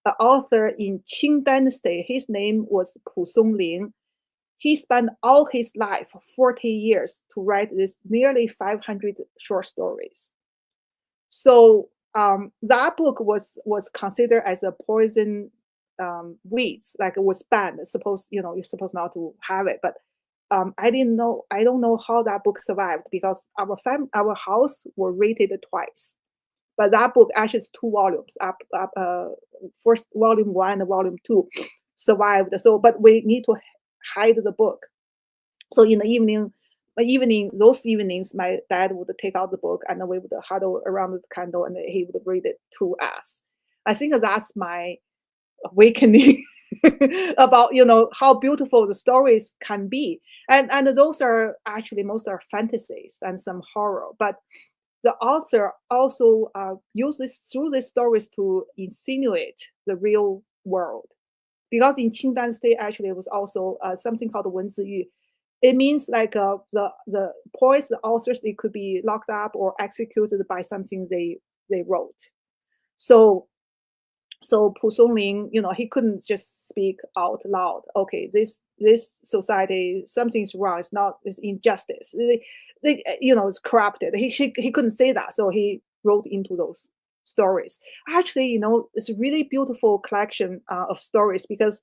an author in Qing Dynasty. His name was Pu Songling. He spent all his life, 40 years, to write this nearly 500 short stories. So that book was considered as a poison weeds, like it was banned. You're supposed not to have it, but I don't know how that book survived because our house were rated twice. But that book actually is 2 volumes. First volume 1 and volume 2 survived. So, but we need to hide the book. So in the those evenings, my dad would take out the book and we would huddle around the candle and he would read it to us. I think that's my awakening about how beautiful the stories can be, and those are actually most are fantasies and some horror, but the author also uses through these stories to insinuate the real world, because in Qing Dynasty actually it was also something called Wen Ziyu. It means like the poets, the authors, it could be locked up or executed by something they wrote. So Pu Songling, he couldn't just speak out loud. Okay, this society, something's wrong. It's injustice. It's corrupted. He couldn't say that, so he wrote into those stories. Actually, it's a really beautiful collection of stories because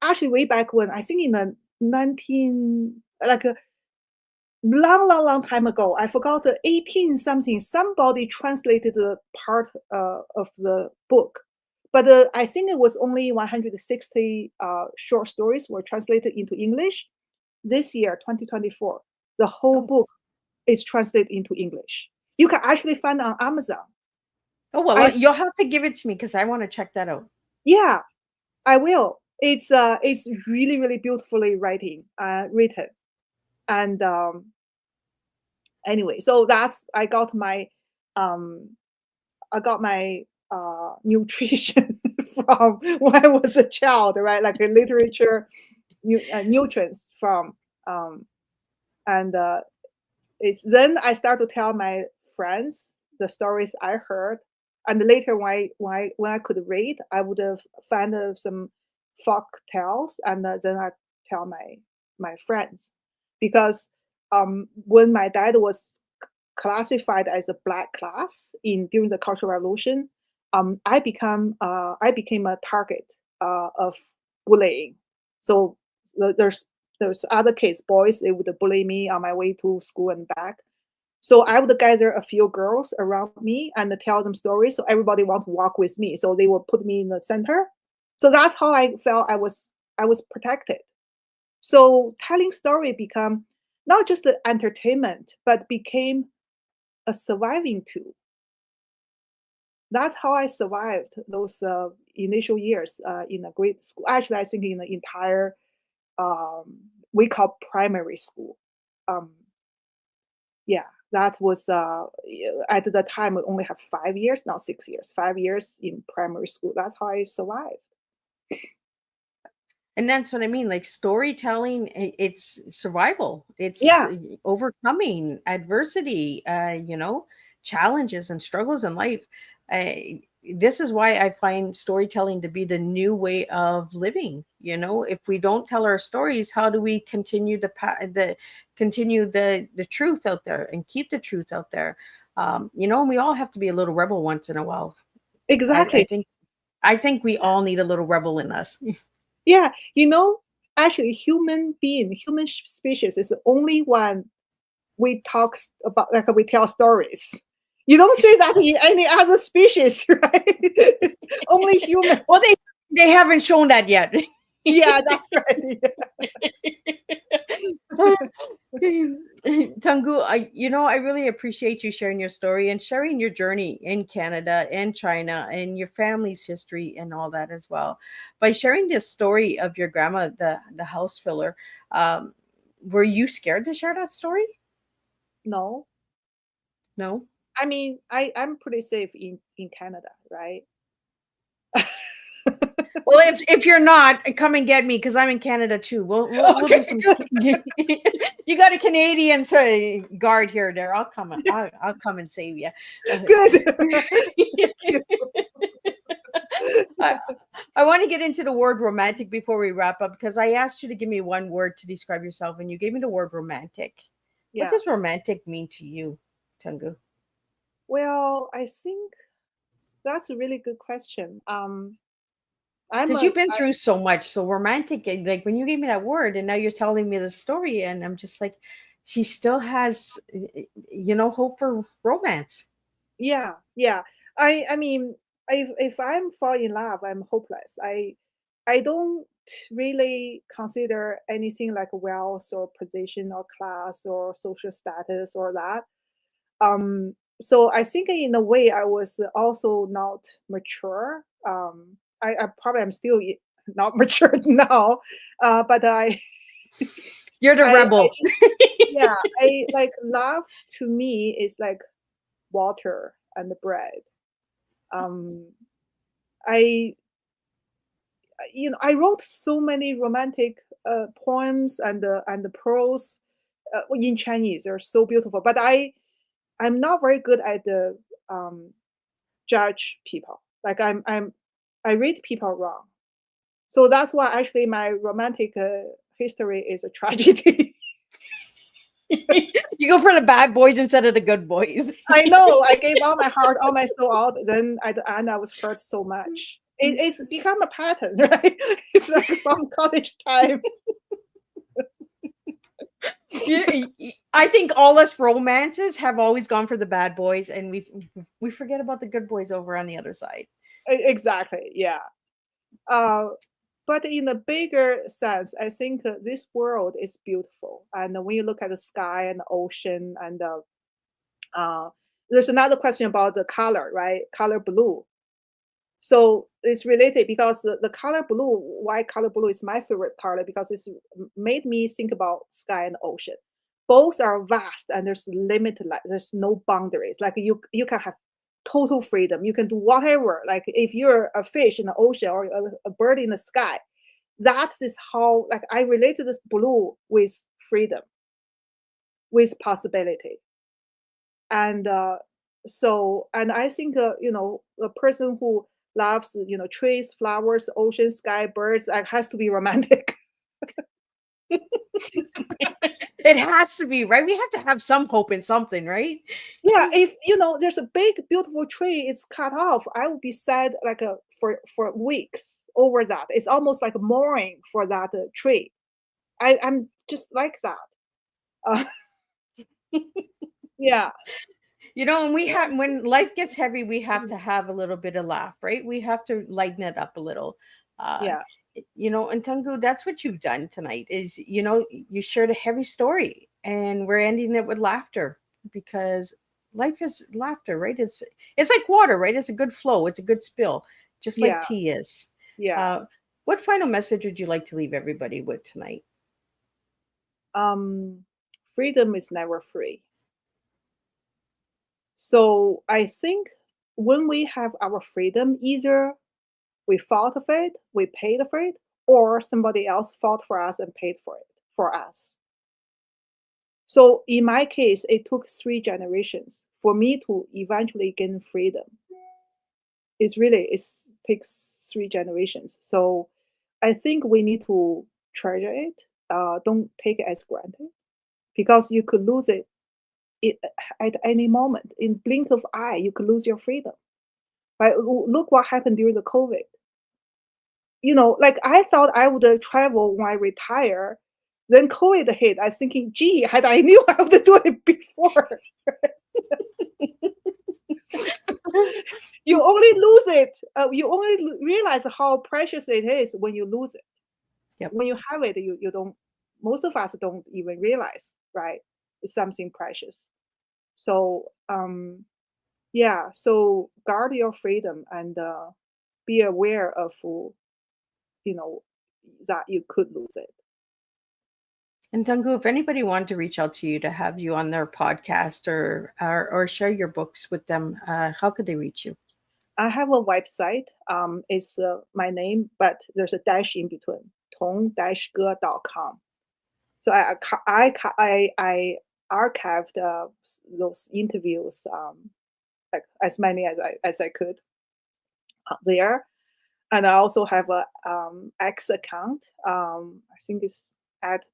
actually way back when, I think in the 19 like a long time ago, I forgot the 18 something, somebody translated the part of the book. But I think it was only 160 short stories were translated into English. This year, 2024, the whole Oh, book is translated into English. You can actually find on Amazon. oh well, I you'll have to give it to me because I want to check that out. Yeah, I will. It's really beautifully written, and anyway, so that's um I got my nutrition from when I was a child, right? Like a literature nutrients from and it's then I start to tell my friends the stories I heard, and later when I could read, I would have found some folk tales, and then I tell my friends, because when my dad was classified as a black class in during the Cultural Revolution, I became a target of bullying. So there's other kids, boys, they would bully me on my way to school and back. So I would gather a few girls around me and tell them stories. So everybody want to walk with me. So they will put me in the center. So that's how I felt I was protected. So telling story become not just the entertainment, but became a surviving tool. That's how I survived those initial years in a grade school. Actually, I think in the entire we call primary school. Um, yeah, that was at the time we only have 5 years, not 6 years. 5 years in primary school. That's how I survived. And that's what I mean. Like storytelling, it's survival. It's Yeah, overcoming adversity, challenges and struggles in life. Uh, this is why I find storytelling to be the new way of living. If we don't tell our stories, how do we continue the truth out there and keep the truth out there? And we all have to be a little rebel once in a while. I, I exactly. think I think we all need a little rebel in us. Yeah, actually, human species is the only one we talk about, like we tell stories. You don't see that in any other species, right? Only human. Well, they haven't shown that yet. Yeah, that's right. Tangu, I really appreciate you sharing your story and sharing your journey in Canada and China and your family's history and all that as well. By sharing this story of your grandma, the house filler, um, were you scared to share that story? No, No. I mean, I'm pretty safe in Canada, right? Well, if you're not, come and get me because I'm in Canada too. We'll do Okay, some. good. You got a Canadian guard here, there. I'll come and save you. Good. Thank you. I, I want to get into the word romantic before we wrap up because I asked you to give me one word to describe yourself, and you gave me the word romantic. What Yeah. does romantic mean to you, Tungu? Well, I think that's a really good question. I'm Because a you've been I, through so much. So romantic, like when you gave me that word, and now you're telling me the story, and I'm just like, she still has, hope for romance. yeah. I mean, if I'm fall in love, I'm hopeless. I don't really consider anything like wealth or position or class or social status or that. So I think in a way I was also not mature. I probably am still not mature now, but You're the I rebel. just yeah I like love to me is like water and bread. Um, I I wrote so many romantic poems and the prose in Chinese. They're so beautiful, but I'm not very good at the judge people. Like I read people wrong. So that's why actually my romantic history is a tragedy. You go for the bad boys instead of the good boys. I know. I gave all my heart, all my soul out. Then at the end, I was hurt so much. It's become a pattern, right? It's like from college time. I think all us romances have always gone for the bad boys, and we forget about the good boys over on the other side. Exactly. Yeah. But in a bigger sense, I think this world is beautiful. And when you look at the sky and the ocean, and there's another question about the color, right? Color blue. So it's related because the color blue, why color blue is my favorite color, because it's made me think about sky and ocean. Both are vast and there's limited, like there's no boundaries. Like you can have total freedom. You can do whatever. Like if you're a fish in the ocean or a bird in the sky, that is how, like, I relate to this blue with freedom, with possibility. And and I think a person who loves trees, flowers, ocean, sky, birds, has to be romantic. It has to be, right? We have to have some hope in something, right? Yeah, if there's a big beautiful tree, it's cut off, I would be sad like for weeks over that. It's almost like mourning for that tree. I'm just like that. uh, yeah. And when life gets heavy, we have to have a little bit of laugh, right? We have to lighten it up a little. Uh, Yeah. and Tungu, that's what you've done tonight is, you shared a heavy story and we're ending it with laughter because life is laughter, right? It's like water, right? It's a good flow. It's a good spill, just like Yeah. tea is. Yeah. What final message would you like to leave everybody with tonight? Freedom is never free. So I think when we have our freedom, either we fought for it, we paid for it, or somebody else fought for us and paid for it for us. So in my case, it took 3 generations for me to eventually gain freedom. It takes 3 generations. So I think we need to treasure it. Don't take it as granted because you could lose it at any moment. In blink of eye, you could lose your freedom. Right? Look what happened during the COVID. Like I thought I would travel when I retire. Then COVID hit. I was thinking, gee, had I knew I would do it before. You only lose it. You only realize how precious it is when you lose it. Yep. When you have it, you don't. Most of us don't even realize, right? It's something precious. So yeah. So guard your freedom and be aware of that you could lose it. And Tungu, if anybody wanted to reach out to you to have you on their podcast or share your books with them, how could they reach you? I have a website. It's my name, but there's a dash in between. tong-ge.com. So I archived those interviews, like as many as I could there, and I also have a X account. I think it's at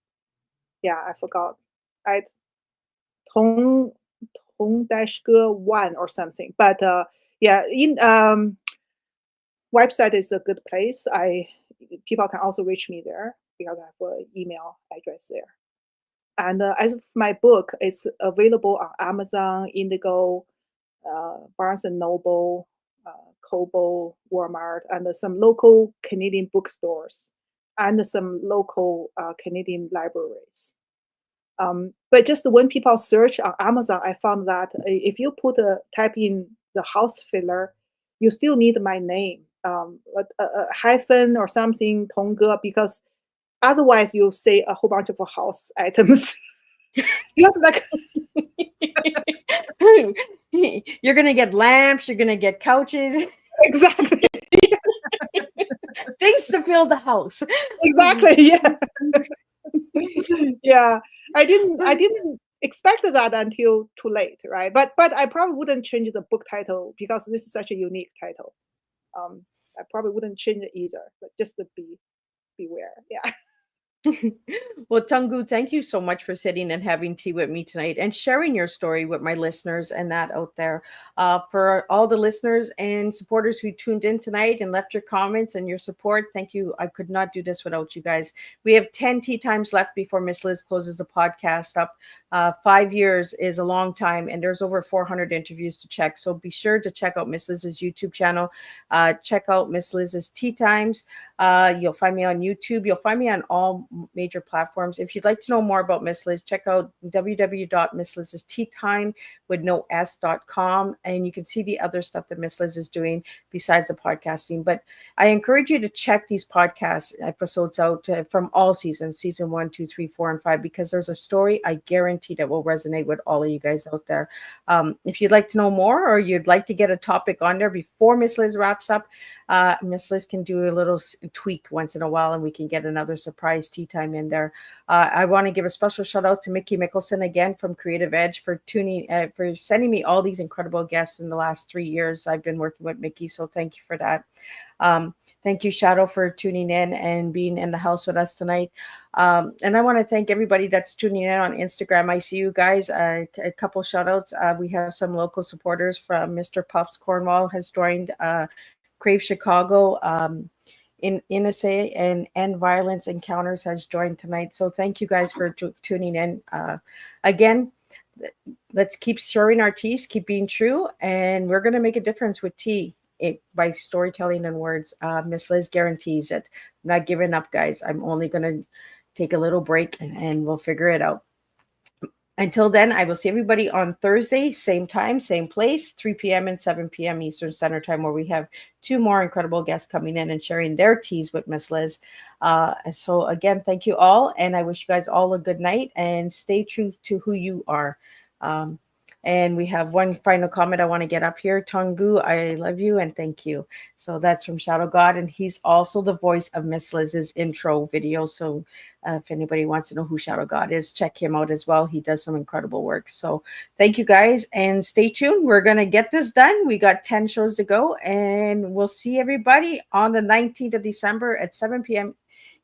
I forgot at Tong Tong-ge 1 or something. But in website is a good place. People can also reach me there because I have an email address there. And as of my book, it's available on Amazon, Indigo, Barnes and Noble, Kobo, Walmart, and some local Canadian bookstores, and some local Canadian libraries. But just when people search on Amazon, I found that if you type in the house filler, you still need my name, a hyphen or something, Tong Ge, because otherwise you say a whole bunch of house items. Because like You're gonna get lamps, you're gonna get couches, exactly, things to fill the house. exactly, yeah. Yeah, I didn't expect that until too late, right? But I probably wouldn't change the book title because this is such a unique title. I probably wouldn't change it either, but just to beware. Yeah. Well, Tungu, thank you so much for sitting and having tea with me tonight and sharing your story with my listeners and that out there. For all the listeners and supporters who tuned in tonight and left your comments and your support, thank you. I could not do this without you guys. We have 10 tea times left before Miss Liz closes the podcast up. 5 years is a long time, and there's over 400 interviews to check. So be sure to check out Miss Liz's YouTube channel. Check out Miss Liz's Tea Times. You'll find me on YouTube. You'll find me on all major platforms. If you'd like to know more about Miss Liz, check out www.misslizsteatime with no s.com, and you can see the other stuff that Miss Liz is doing besides the podcasting. But I encourage you to check these podcast episodes out from all seasons, season 1, 2, 3, 4, and 5, because there's a story I guarantee that will resonate with all of you guys out there. If you'd like to know more, or you'd like to get a topic on there before Miss Liz wraps up, Miss Liz can do a little tweak once in a while, and we can get another surprise tea time in there. I want to give a special shout out to Mickey Mickelson again from Creative Edge for for sending me all these incredible guests in the last 3 years I've been working with Mickey. So thank you for that. Thank you, Shadow, for tuning in and being in the house with us tonight. And I want to thank everybody that's tuning in on Instagram. I see you guys. A couple shout outs. We have some local supporters from Mr. Puffs Cornwall has joined. Crave Chicago, in NSA and End Violence Encounters has joined tonight. So thank you guys for tuning in. Again, let's keep sharing our teas, keep being true, and we're going to make a difference with tea by storytelling and words. Miss Liz guarantees it. I'm not giving up, guys. I'm only going to take a little break and we'll figure it out. Until then, I will see everybody on Thursday, same time, same place, 3 p.m. and 7 p.m. Eastern Standard Time, where we have 2 more incredible guests coming in and sharing their teas with Miss Liz. So again, thank you all, and I wish you guys all a good night, and stay true to who you are. And we have one final comment I want to get up here. Tongu, I love you and thank you. So that's from Shadow God, and he's also the voice of Miss Liz's intro video. So if anybody wants to know who Shadow God is, check him out as well. He does some incredible work. So thank you guys, and stay tuned. We're going to get this done. We got 10 shows to go, and we'll see everybody on the 19th of December at 7 p.m.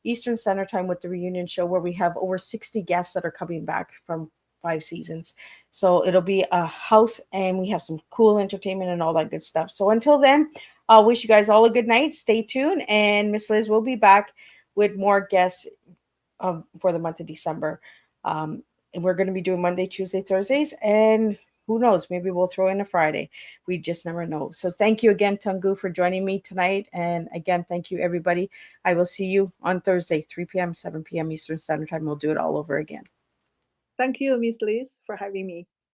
Eastern Standard Time with the reunion show, where we have over 60 guests that are coming back from 5 seasons. So it'll be a house, and we have some cool entertainment and all that good stuff. So until then, I'll wish you guys all a good night. Stay tuned, and Miss Liz will be back with more guests for the month of December. And we're going to be doing Monday, Tuesday, Thursdays, and who knows, maybe we'll throw in a Friday. We just never know. So thank you again, Tungu, for joining me tonight. And again, thank you, everybody. I will see you on Thursday, 3 p.m., 7 p.m. Eastern Standard Time. We'll do it all over again. Thank you, Miss Liz, for having me.